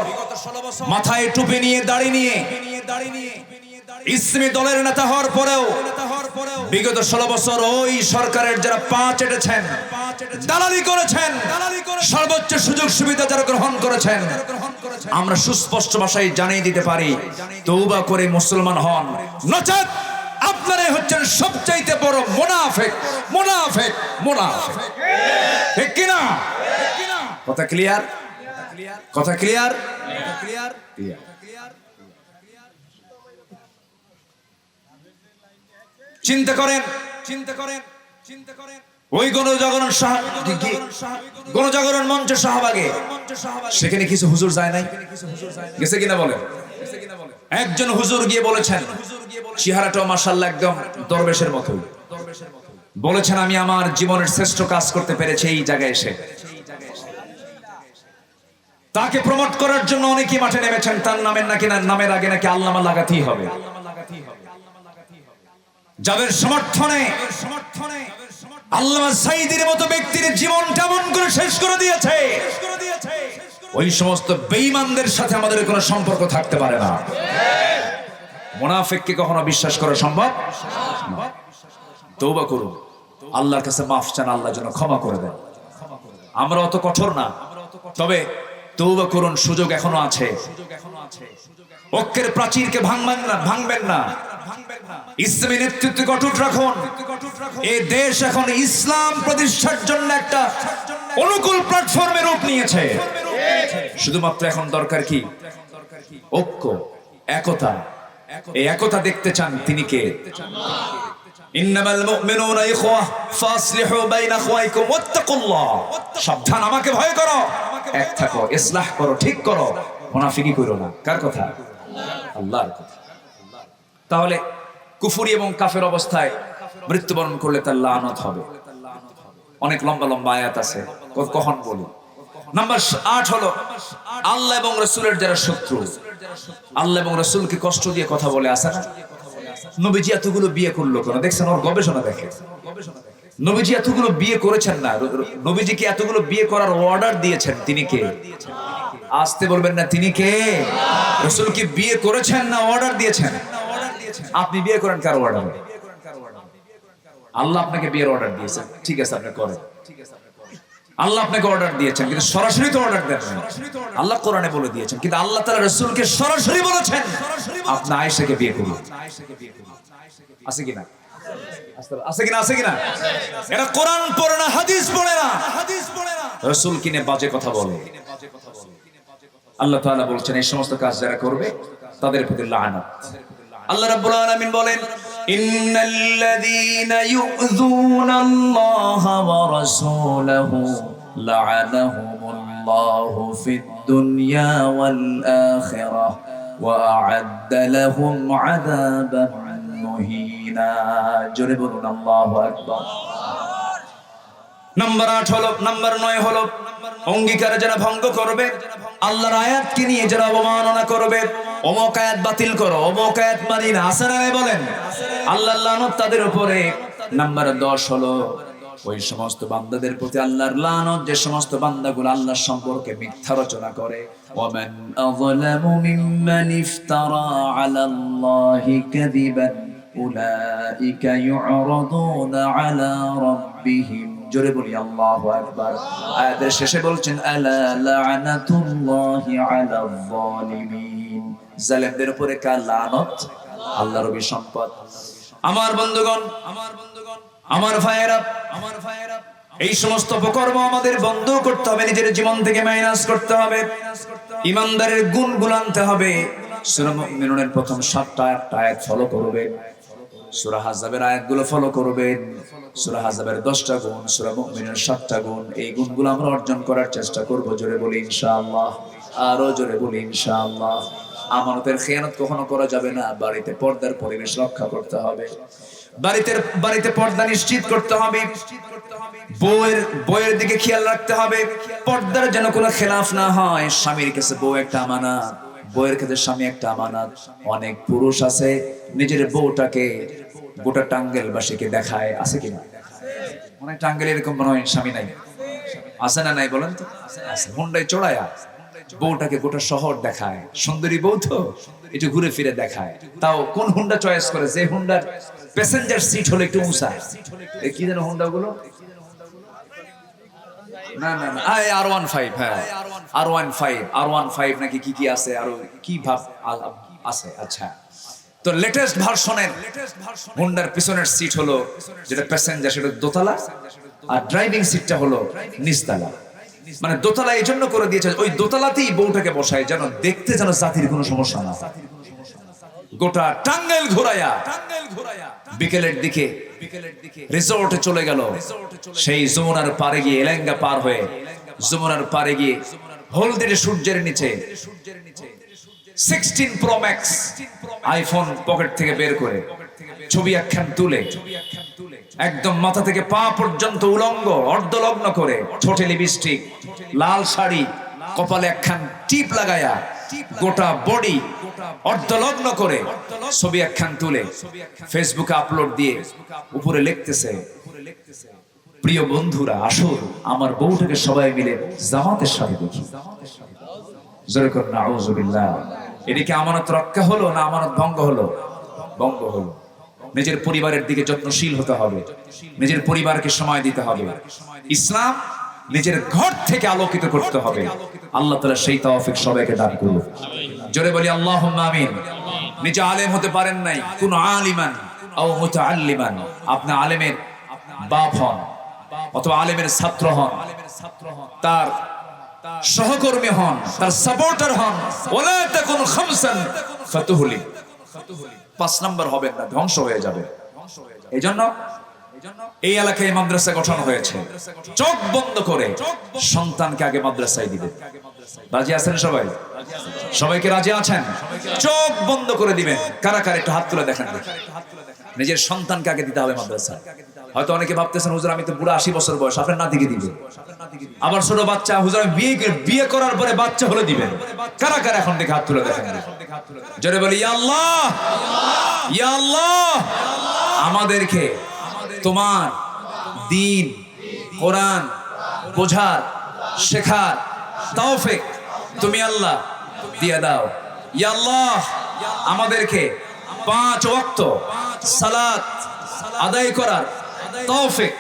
মাথায় টুপি নিয়ে, দাড়ি নিয়ে, ইসলামী দলের নেতা হওয়ার পরেও বিগত 16 বছর ওই সরকারের যারা পা চেটেছেন, দালালি করেছেন, সর্বোচ্চ সুযোগ সুবিধা যারা গ্রহণ করেছেন, আমরা সুস্পষ্ট ভাষায় জানিয়ে দিতে পারি, তওবা করে মুসলমান হন, নচেত আপনারাই হচ্ছেন সবচাইতে বড় মুনাফিক। ঠিক কি না? কথা ক্লিয়ার? কথা ক্লিয়ার? চিন্তা করেন ওই গণজাগরণ মঞ্চ শাহবাগে, সেখানে কিছু হুজুর যায় নাই? গেছে কিনা বলেন? একজন হুজুর গিয়ে বলেছেন, চেহারাটাও মাশাআল্লাহ একদম দরবেশের মতো, বলেছেন আমি আমার জীবনের শ্রেষ্ঠ কাজ করতে পেরেছি এই জায়গায় এসে। তাকে প্রমোট করার জন্য অনেকেই মাঠে নেমেছেন। তার নামের আগে নাকি আল্লামা লাগাতেই হবে। যাদের সমর্থনে আল্লামা সাঈদীর মতো ব্যক্তির জীবনটা এমন করে শেষ করে দিয়েছে, ওই সমস্ত বেঈমানদের সাথে আমাদের কোনো সম্পর্ক থাকতে পারে না। মুনাফিককে কখনো বিশ্বাস করা সম্ভব না। তওবা করুন, আল্লাহর কাছে মাফ চান, আল্লাহ যেন ক্ষমা করে দেন। আমরা অত কঠোর না, তবে তওবা করুন, সুযোগ এখনো আছে। ঐক্যের প্রাচীরকে ভাঙবেন না। ইসলামী নেতৃত্বকে অটুট রাখুন। এই দেশ এখন ইসলাম প্রতিষ্ঠার জন্য একটা অনুকূল প্ল্যাটফর্মে রূপ নিয়েছে। শুধুমাত্র এখন দরকার কি? ঐক্য, একতা। এই একতা দেখতে চান, তিনি কে? ইন্নামাল মুমিনুনা ইখওয়া ফাসলিহু বাইনা আখওয়াইকুম ওয়াত্তাকুল্লাহ। সাবধান, আমাকে ভয় করো, এক থাকো, ইসলাহ করো, ঠিক করো, মুনাফিকি করো না। কার কথা? আল্লাহর কথা। তাহলে কুফরি এবং কাফের অবস্থায় মৃত্যুবরণ করলে তার লানত হবে। অনেক লম্বা লম্বা আয়াত আছে, কখন বলি। নাম্বার 8 হলো আল্লাহ এবং রাসূলের যারা শত্রু, আল্লাহ এবং রাসূলকে কষ্ট দিয়ে কথা বলে। আসে না? নবীজি এতগুলো বিয়ে করলো কেন? দেখছেন ওর গবেষণা দেখে। নবীজি এতগুলো বিয়ে করেছেন না, নবীজিকে এতগুলো বিয়ে করার অর্ডার দিয়েছেন, তিনি কে? আসতে বলবেন না, তিনি কে? রাসূল কি বিয়ে করেছেন না অর্ডার দিয়েছেন? আপনি বিয়ে করেন কার অর্ডার? আল্লাহ আপনাকে বিয়ের অর্ডার দিয়েছেন, ঠিক আছে আপনি করেন। আল্লাহ আপনাকে অর্ডার দিয়েছেন, কিন্তু সরাসরি তো অর্ডার দেন না। আল্লাহ কোরআনে বলে দিয়েছেন, কিন্তু আল্লাহ তাআলা রাসূলকে সরাসরি বলেছেন আপনি আয়েশাকে বিয়ে করুন। আছে কিনা? আছে কিনা? এরা কোরআন পড়ে না, হাদিস পড়ে না, রাসূল কিনে বাজে কথা বলে। আল্লাহ তাআলা বলছেন এই সমস্ত কাজ যারা করবে তাদের প্রতি লানত। আল্লাহ রাব্বুল আলামিন বলেন, ইন্নাল্লাযীনা ইউযুনাল্লাহা ওয়া রাসূলাহু লা'আনাহুমুল্লাহু ফিদ দুনিয়া ওয়াল আখিরাহ وأعد لهم عذابا مهينا জোরে বলুন আল্লাহু আকবার। নাম্বার 8 হলো, নাম্বার 9 হলো অঙ্গীকার যারা ভঙ্গ করবে, আল্লাহর আয়াতকে নিয়ে যারা অবমাননা করবে, অমুক আয়াত বাতিল করো, অমুক আয়াত মানি না, আছে না বলেন, আল্লাহর লানত তাদের উপরে। নাম্বার 10 হলো ওই সমস্ত বান্দাদের প্রতি আল্লাহর লানত যে সমস্ত বান্দাগুলো আল্লাহর সম্পর্কে মিথ্যা রচনা করে। ওয়ামান আযলামু মিম্মান ইফতারা আলাল্লাহি কাযিবান উলাইকা ইউরাদুনা আলা রাব্বিহিম জোরে বলি আল্লাহু আকবার। আয়াতের শেষে বলছেন আলা লা'নাতুল্লাহি আলাল যালিমিন, জালেমদের উপরে কার লানত? আল্লাহর অভিসম্পদ। আমার বন্ধুগণ, আমার ভাইয়েরা, এই সমস্ত অপকর্ম আমাদের বন্ধ করতে হবে, নিজের জীবন থেকে মাইনাস করতে হবে, ইমানদারের গুণগুলো আনতে হবে। সূরা মুমিনুনের প্রথম 7টা আয়াত ফলো করবেন, সূরা হাজাবের আয়াতগুলো ফলো করবেন, সূরা হাজাবের 10টা গুণ, সূরা মুমিনের 7টা গুণ, এই গুণগুলো আমরা অর্জন করার চেষ্টা করব। জোরে বলি ইনশাআল্লাহ, আরো জোরে বলি ইনশাআল্লাহ। আমানতের খেয়ানত কখনো করা যাবে না। বাড়িতে পর্দার পরিবেশ রক্ষা করতে হবে, বাড়িতে পর্দা নিশ্চিত করতে হবে, বউয়ের দিকে খেয়াল রাখতে হবে, পর্দার যেন কোনো খেলাফ না হয়। স্বামীর কাছে বউ একটা আমানত, বউয়ের কাছে স্বামী একটা আমানত। অনেক পুরুষ আছে নিজের বউটাকে গোটা টাঙ্গেলবাসীকে দেখায়, আছে কিনা? অনেক টাঙ্গেল এরকম মনে হয় স্বামী নাই, আছে না নাই বলেন তো? আছে। হুন্ডায় চড়ায়া বউটাকে গোটা শহর দেখায়, সুন্দরী বউ তো একটু ঘুরে ফিরে দেখায়। তাও কোন হুন্ডা চয়েস করে? যে হুন্ডার প্যাসেঞ্জার সিট হলো একটু উঁচা। কি যেন হুন্ডা গুলো? না না না, R15, হ্যাঁ R15 নাকি কি আছে, আরো কি ভাব আছে। আচ্ছা, তো লেটেস্ট ভার্সনের হুন্ডার পিছনের সিট হলো যেটা প্যাসেঞ্জার, সেটা দোতলা, আর ড্রাইভিং সিটটা হলো নিচতলা। মানে দোতলা এই জন্য করে দিয়েছে, ওই দোতলাতেই বউটাকে বসায় যেন দেখতে যেন জাতির কোনো সমস্যা না। গোটা টাঙ্গাইল ঘোরায়া বিকেলের দিকে রিসোর্টে চলে গেল। সেই যমুনার পারে গিয়ে, এলেঙ্গা পার হয়ে যমুনার পারে গিয়ে হলদির সূর্যের নিচে 16 Pro Max আইফোন পকেট থেকে বের করে ছবি একখান তুলে একদম মাথা থেকে পা পর্যন্ত উলঙ্গ অর্ধলগ্ন করে, ঠোঁটে লিপস্টিক, লাল শাড়ি, কপালে একখান টিপ লাগায়া গোটা বডি অর্ধলগ্ন করে ছবি একখান তুলে ফেসবুকে আপলোড দিয়ে উপরে লিখতেছে, প্রিয় বন্ধুরা আসুন আমার বউটাকে সবাই মিলে জামাতের সাথে দেখি। জোরে করে নাউজুবিল্লাহ। এদিকে আমানত রক্ষা হলো না আমানত ভঙ্গ হলো? ভঙ্গ হলো। নিজের পরিবারের দিকে যত্নশীল হতে হবে, নিজের পরিবারকে সময় দিতে হবে। ইসলাম নিজের ঘর থেকে আলোকিত করতে হবে। আল্লাহ তাআলা সেই তৌফিক সবাইকে দান করুন। জোরে বলি আল্লাহুম্মা আমিন। নিজে আলেম হতে পারেন নাই, কোন আলিমান আও মুতাআল্লিমান, আপনি আলেমের বাপ হন অথবা আলেমের ছাত্র হন, তার সহকর্মী হন, তার সাপোর্টার হন, ওয়ালা তাকুন খামসান ফাতুহলি, 5 নাম্বার হবেন না, ধ্বংস হয়ে যাবে। এইজন্য এই এলাকায় মাদ্রাসা গঠন হয়েছে। চোখ বন্ধ করে সন্তানকে আগে মাদ্রাসায় দিবে। রাজি আছেন সবাই? সবাইকে রাজি আছেন? চোখ বন্ধ করে দিবেন। কারা কারা একটু হাত তুলে দেখেন। নিজের সন্তানকে আগে দিতে হবে মাদ্রাসা। হয়তো অনেকে ভাবতেছেন হুজুর আমি তো পুরো 80 বছর বয়স, আপনার নাতিকে দিবে। আবার ছোট বাচ্চা, হুজুর আমি বিয়ে করার পরে বাচ্চা হলে দিবেন। কারা কারা এখন দেখে হাত তুলে দেখেন। জোরে বলি ইয়া আল্লাহ, ইয়া আল্লাহ, আমাদেরকে তোমার দ্বীন কোরআন বোঝার শেখার তৌফিক তুমি আল্লাহ দিয়ে দাও। ইয়া আল্লাহ, আমাদেরকে 5 ওয়াক্ত সালাত আদায় করার তৌফিক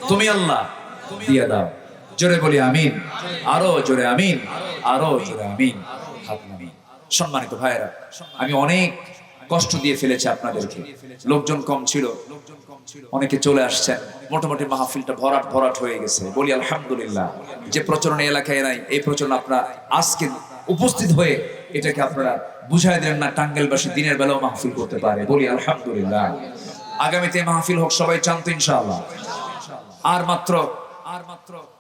তুমি আল্লাহ দিয়ে দাও। জোরে বলি আমিন, আরো জোরে আমিন, আরো জোরে আমিন। সম্মানিত ভাইয়েরা, আমি অনেক কষ্ট দিয়ে ফেলেছি আপনাদেরকে। লোকজন কম ছিল, অনেকে চলে আসছেন, মোটামুটি মাহফিলটা ভরাট হয়ে গেছে। বলি আলহামদুলিল্লাহ। যে প্রচলন এলাকায় নাই, এই প্রচলন আপনারা আজকে উপস্থিত হয়ে এটাকে আপনারা বুঝাই দিলেন না, টাঙ্গাইলবাসী দিনের বেলাও মাহফিল করতে পারে। বলি আলহামদুলিল্লাহ। আগামীতে মাহফিল হোক, সবাই চান তো ইনশাআল্লাহ। আর মাত্র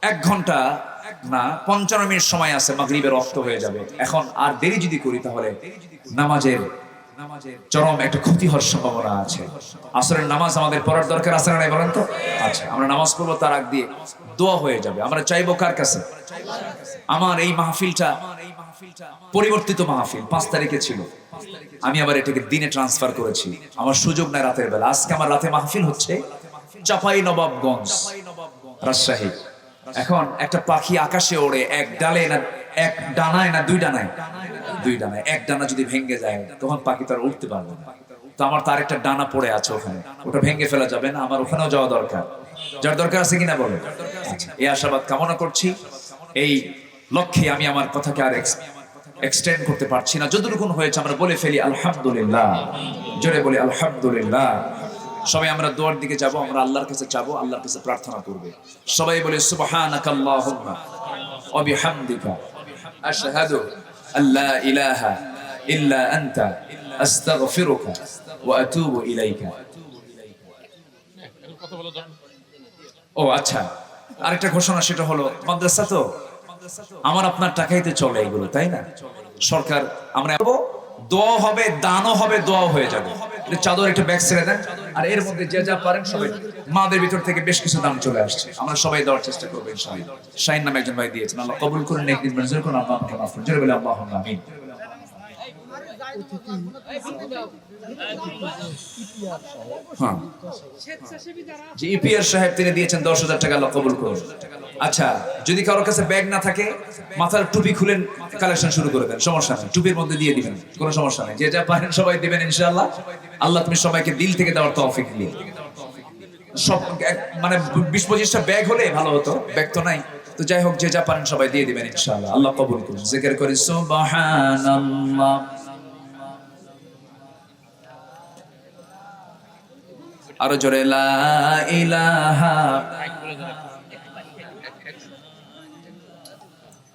1 ঘন্টা না 55 মিনিট সময় আছে, মাগরিবের রক্ত হয়ে যাবে। এখন আর দেরি যদি করি তাহলে নামাজের চরম একটা ক্ষতি হওয়ার সম্ভাবনা আছে। আসরের নামাজ আমাদের পড়ার দরকার আছে না নাই বলেন তো? আচ্ছা, আমরা নামাজ পড়বো, তার আগ দিয়ে দোয়া হয়ে যাবে। আমরা চাইবো কার কাছে? আমার এই মাহফিলটা পরিবর্তিত মাহফিল 5 তারিখে ছিল, আমি আবার এটাকে দিনে ট্রান্সফার করেছি। আমার সুযোগ নাই রাতের বেলা। আজকে আমার রাতে মাহফিল হচ্ছে চাপাই নবাবগঞ্জ, রাজশাহী। এখন একটা পাখি আকাশে ওড়ে, এক ডানায় না 2 ডানায়? 2 ডানায়। এক ডানা যদি ভেঙে যায় তখন পাখি তার উঠতে পারবে না। তো আমার তার একটা ডানা পড়ে আছে ওখানে, ওটা ভেঙে ফেলা যাবে না। আমার ওখানেও যাওয়া দরকার। যার দরকার আছে কিনা বলে? আচ্ছা, এই আশাবাদ কামনা করছি। এই লক্ষ্যে আমি আমার কথাকে আর এক্সটেন্ড করতে পারছি না। যতটুকু হয়েছে আমরা বলে ফেলি আলহামদুলিল্লাহ। জোরে বলি আলহামদুলিল্লাহ। সবাই আমরা দোয়ার দিকে যাব, আমরা আল্লাহর কাছে যাবো, আল্লাহর কাছে প্রার্থনা করবে। সবাই বলে সুবহানাকাল্লাহুম্মা ওয়া বিহামদিকা আশহাদু আল্লা ইলাহা ইল্লা আনতা আস্তাগফিরুকা ওয়া আতুবু ইলাইকা। ও আচ্ছা, আরেকটা ঘোষণা, সেটা হলো মাদ্রাসা তো আমার আপনার টাকাইতে চলে এগুলো, তাই না? সরকার আমরা দোয়া হবে, দানও হবে, দোয়াও হয়ে যাবে। চাদর একটা ব্যাগ ছেড়ে দেন, আর এর মধ্যে যে যা পারেন সবাই। মাদের ভিতর থেকে বেশ কিছু দান চলে আসছে, আমরা সবাই দেওয়ার চেষ্টা করবো ইনশাআল্লাহ। শাহিন নামে একজন ভাই দিয়েছেন, আল্লাহ কবুল করুন, নেক দিন মঞ্জুর করুন, আল্লাহ আমাকে মাফ করুন। জোরে বলে আল্লাহুম্মা আমিন। হ্যাঁ, যে ইপিআর সাহেব তিনি দিয়েছেন 10,000 টাকা, আল্লাহ কবুল করুন। আচ্ছা, যদি কারোর কাছে ব্যাগ না থাকে, মাথার টুপি খুলেন, কালেকশন শুরু করে দেন, সমস্যা নেই, টুপির মধ্যে দিয়ে দিবেন, কোনো সমস্যা নেই। যে যা পারেন সবাই দিবেন ইনশাআল্লাহ। আল্লাহ তুমি সবাইকে দিল থেকে দেওয়ার তৌফিক দিও। সব মানে 20-25টা ব্যাগ হলে ভালো হতো, ব্যাগ তো নাই। তো যাই হোক, যে যা পারেন সবাই দিয়ে দিবেন ইনশাআল্লাহ। আল্লাহ কবুল করুন। জিকির করি সুবহানাল্লাহ। আরো জোরে লা ইলাহা,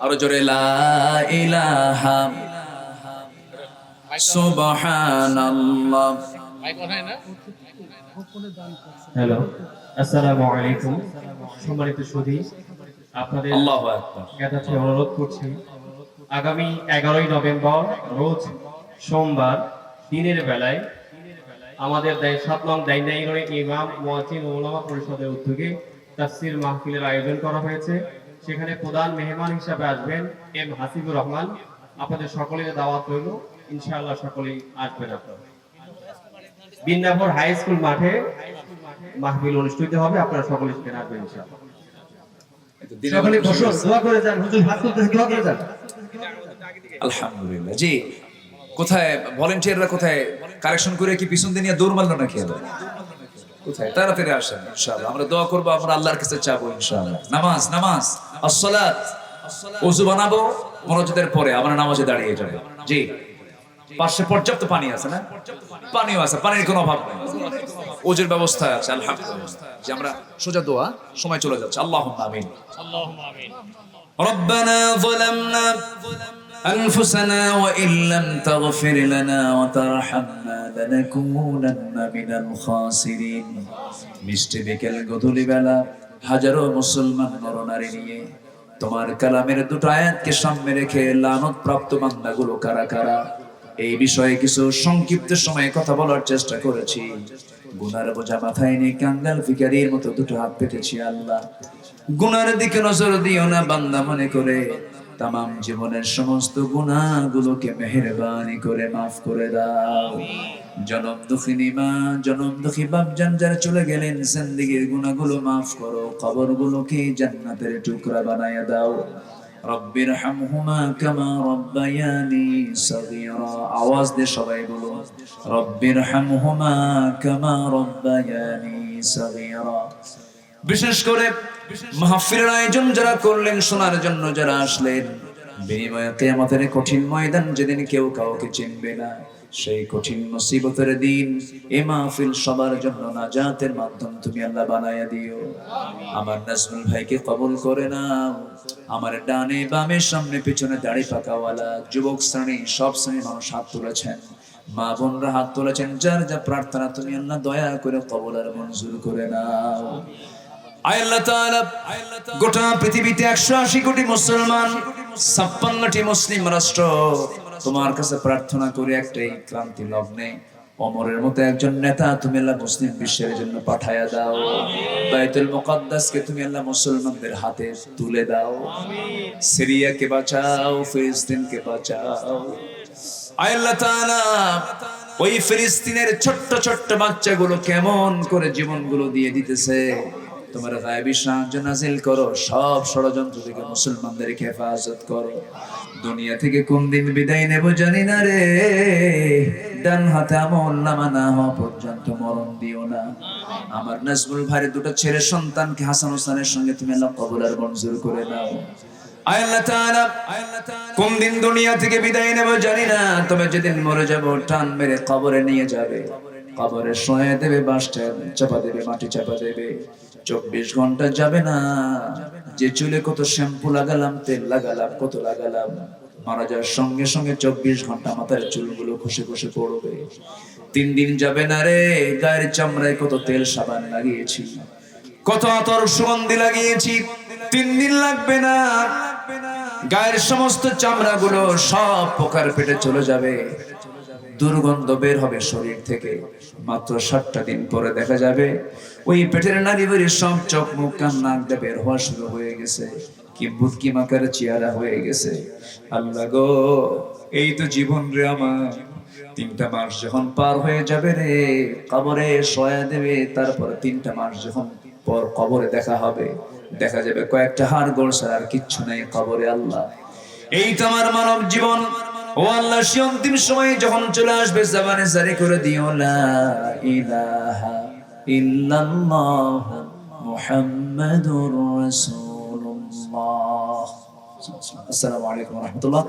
আরো জোরে লা ইলাহা সুবহানাল্লাহ। হ্যালো, আসসালামু আলাইকুম। সম্মানিত সুধী, আপনাদের আল্লাহু আকবার। জ্ঞাতার্থে অনুরোধ করছি, আগামী 11ই নভেম্বর রোজ সোমবার দিনের বেলায় আমাদের 7 নং দাইনাইরে ইমাম মুয়াজ্জিন উলামা পরিষদের উদ্যোগে তাফসীর মাহফিলের আয়োজন করা হয়েছে। সেখানে প্রধান মেহমান হিসেবে আসবেন এম হাসিবুর রহমান। আপনাদের সকলের দাওয়াত রইল, ইনশাআল্লাহ সকলেই আসবেন। আপনারা বিন্নাপুর হাই স্কুল মাঠে মাহফিল অনুষ্ঠিত হবে, আপনারা সকলে সেখানে আসবেন ইনশাআল্লাহ। সকলে বসুন, দোয়া করে যান। হুজুর হাত তুলতে দোয়া করে যান। আলহামদুলিল্লাহ। জি, কোথায় ভলান্টিয়াররা, কোথায় কালেকশন করে কি পিছন দিয়ে নিয়ে দৌড় মারলো নাকি? কোথায়? তাড়াতাড়ি আসেন ইনশাআল্লাহ। আমরা দোয়া করবো, আমরা আল্লাহর কাছে চাবো ইনশাআল্লাহ। নামাজ নামাজ আসসালাত, ওযু বানাবো, মুনাজাতের পরে আমরা নামাজে দাঁড়িয়ে যাব। জি, পাশে পর্যাপ্ত পানি আছে না? পানিও আছে, পানির কোনো অভাব নেই, ওজুর ব্যবস্থা আছে আলহামদুলিল্লাহ। যে আমরা সোজা দোয়া, সময় চলে যাচ্ছে। আল্লাহুম্মা আমিন। আল্লাহুম্মা আমিন। রব্বানা যালামনা أنفسنا وإن لم تغفر لنا وترحمنا لنكونن من الخاسرين। মিষ্টি বিকেল গধূলি বেলা হাজারো মুসলমান নরনারী নিয়ে তোমার কালামের 2 আয়াতকে সামনে রেখে লানত প্রাপ্ত বান্দাগুলো কারা কারা, এই বিষয়ে কিছু সংক্ষিপ্ত সময়ে কথা বলার চেষ্টা করেছি। গুনার বোঝা মাথায় নিয়ে কাঙ্গাল ভিখারির মতো 2 হাত পেতেছি। আল্লাহ, গুনার দিকে নজর দিও না বান্দা মনে করে, তামাম জীবনের সমস্ত গুনাহগুলোকে মেহেরবানি করে মাফ করে দাও। জনম দুঃখিনী মা, জনম দুঃখী বাপ জান যারা চলে গেলেন, জিন্দেগীর গুনাহগুলো মাফ করো, কবরগুলোকে জান্নাতের টুকরা বানায়া দাও। রব্বির হামহুমা কামা রব্বায়ানি সগীরা। আওয়াজ দিয়ে সবাই বলো, রব্বির হামহুমা কামা রব্বায়ানি সগীরা। বিশেষ করে মাহফিলের আয়োজন যারা করলেন, শোনার জন্য যারা আসলেন, বিনিময়ে কিয়ামতের কঠিন ময়দান যেদিন কেউ কাউকে চিনবে না, সেই কঠিন মুসিবতের দিন এই মাহফিল সবার জন্য নাজাতের মাধ্যম তুমি আল্লাহ বানায়া দিও। আমার নাজমুল ভাইকে কবুল করে নাও। আমার ডানে বামে সামনে পিছনে দাড়ি পাকাওয়ালা যুবক শ্রেণী, সব শ্রেণীর মানুষ হাত তুলেছেন, মা বোনরা হাত তুলেছেন। যার যা প্রার্থনা তুমি আল্লাহ দয়া করে কবুল আর মঞ্জুর করে নাও। আয় আল্লাহ তাআলা গোটা পৃথিবীতে 180 কোটি মুসলমান, 56টি মুসলিম রাষ্ট্র, তোমার কাছে প্রার্থনা করি একটাই ক্রান্তি লগ্নে ওমরের মতো একজন নেতা তুমি আল্লাহ মুসলিম বিশ্বের জন্য পাঠায়া দাও। বাইতুল মুকাদ্দাসকে তুমি আল্লাহ মুসলমানদের হাতে তুলে দাও। সিরিয়াকে বাঁচাও, ফিলিস্তিনকে বাঁচাও। আয় আল্লাহ তাআলা ওই ফিলিস্তিনের ছোট্ট ছোট্ট বাচ্চাগুলো কেমন করে জীবনগুলো দিয়ে দিতেছে, তোমার গায়েবী সাহায্য নাজিল করো। সব ষড়যন্ত্র থেকে মুসলমানদেরকে হেফাজত করো। দুনিয়া থেকে কোন দিন বিদায় নেব জানি না রে, ডান হাতে আমল নামা না হওয়া পর্যন্ত মরণ দিও না। আমার নাজমুল ভাইয়ের দুটো ছেলে সন্তানকে হাসান হোসেনের সঙ্গে তুমি আল্লাহ কবুল আর মঞ্জুর করে নাও। আয় আল্লাহ তাআলা কোন দিন দুনিয়া থেকে বিদায় নেব জানি না, তবে যেদিন মরে যাব টান মেরে কবরে নিয়ে যাবে, কবরে শোয়ে দেবে, বাঁশটা চাপা দেবে, মাটি চাপা দেবে। 24 ঘন্টা যাবে না, যে চুলে কত শ্যাম্পু লাগালাম, তেল লাগালাম, কত লাগালাম, মারা যাওয়ার সঙ্গে সঙ্গে 24 ঘন্টা মাথার চুলগুলো খসে খসে পড়বে। 3 দিন যাবে না রে, গায়ের চামড়ায় কত তেল সাবান লাগিয়েছি, কত আতর সুগন্ধি লাগিয়েছি, 3 দিন লাগবে না, গায়ের সমস্ত চামড়াগুলো সব পোকার পেটে চলে যাবে, দুর্গন্ধ বের হবে শরীর থেকে। মাত্র 7টা দিন পরে দেখা যাবে ওই পেটের নারী বেরি সব চোখ মুখ কান নাক দিয়ে বের হওয়া শুরু হয়ে গেছে, কি বুদকি মাকার চেহারা হয়ে গেছে। আল্লাহ গো, এই তো জীবন রে আমার। 3টা মাস যখন পার হয়ে যাবে রে, কবরে শোয়া দেবে, তারপর 3টা মাস যখন পর কবরে দেখা হবে, দেখা যাবে কয়েকটা হাড় গোড় ছাড়া আর কিচ্ছু নাই কবরে। আল্লাহ, এই তো আমার মানব জীবন। ও আল্লাহ, সে অন্তিম সময় যখন চলে আসবে, জবানে জারি করে দিও লা ইলাহা ইল্লাল্লাহ মুহাম্মাদুর রাসূলুল্লাহ। আসসালামু আলাইকুম ওয়া রাহমাতুল্লাহ।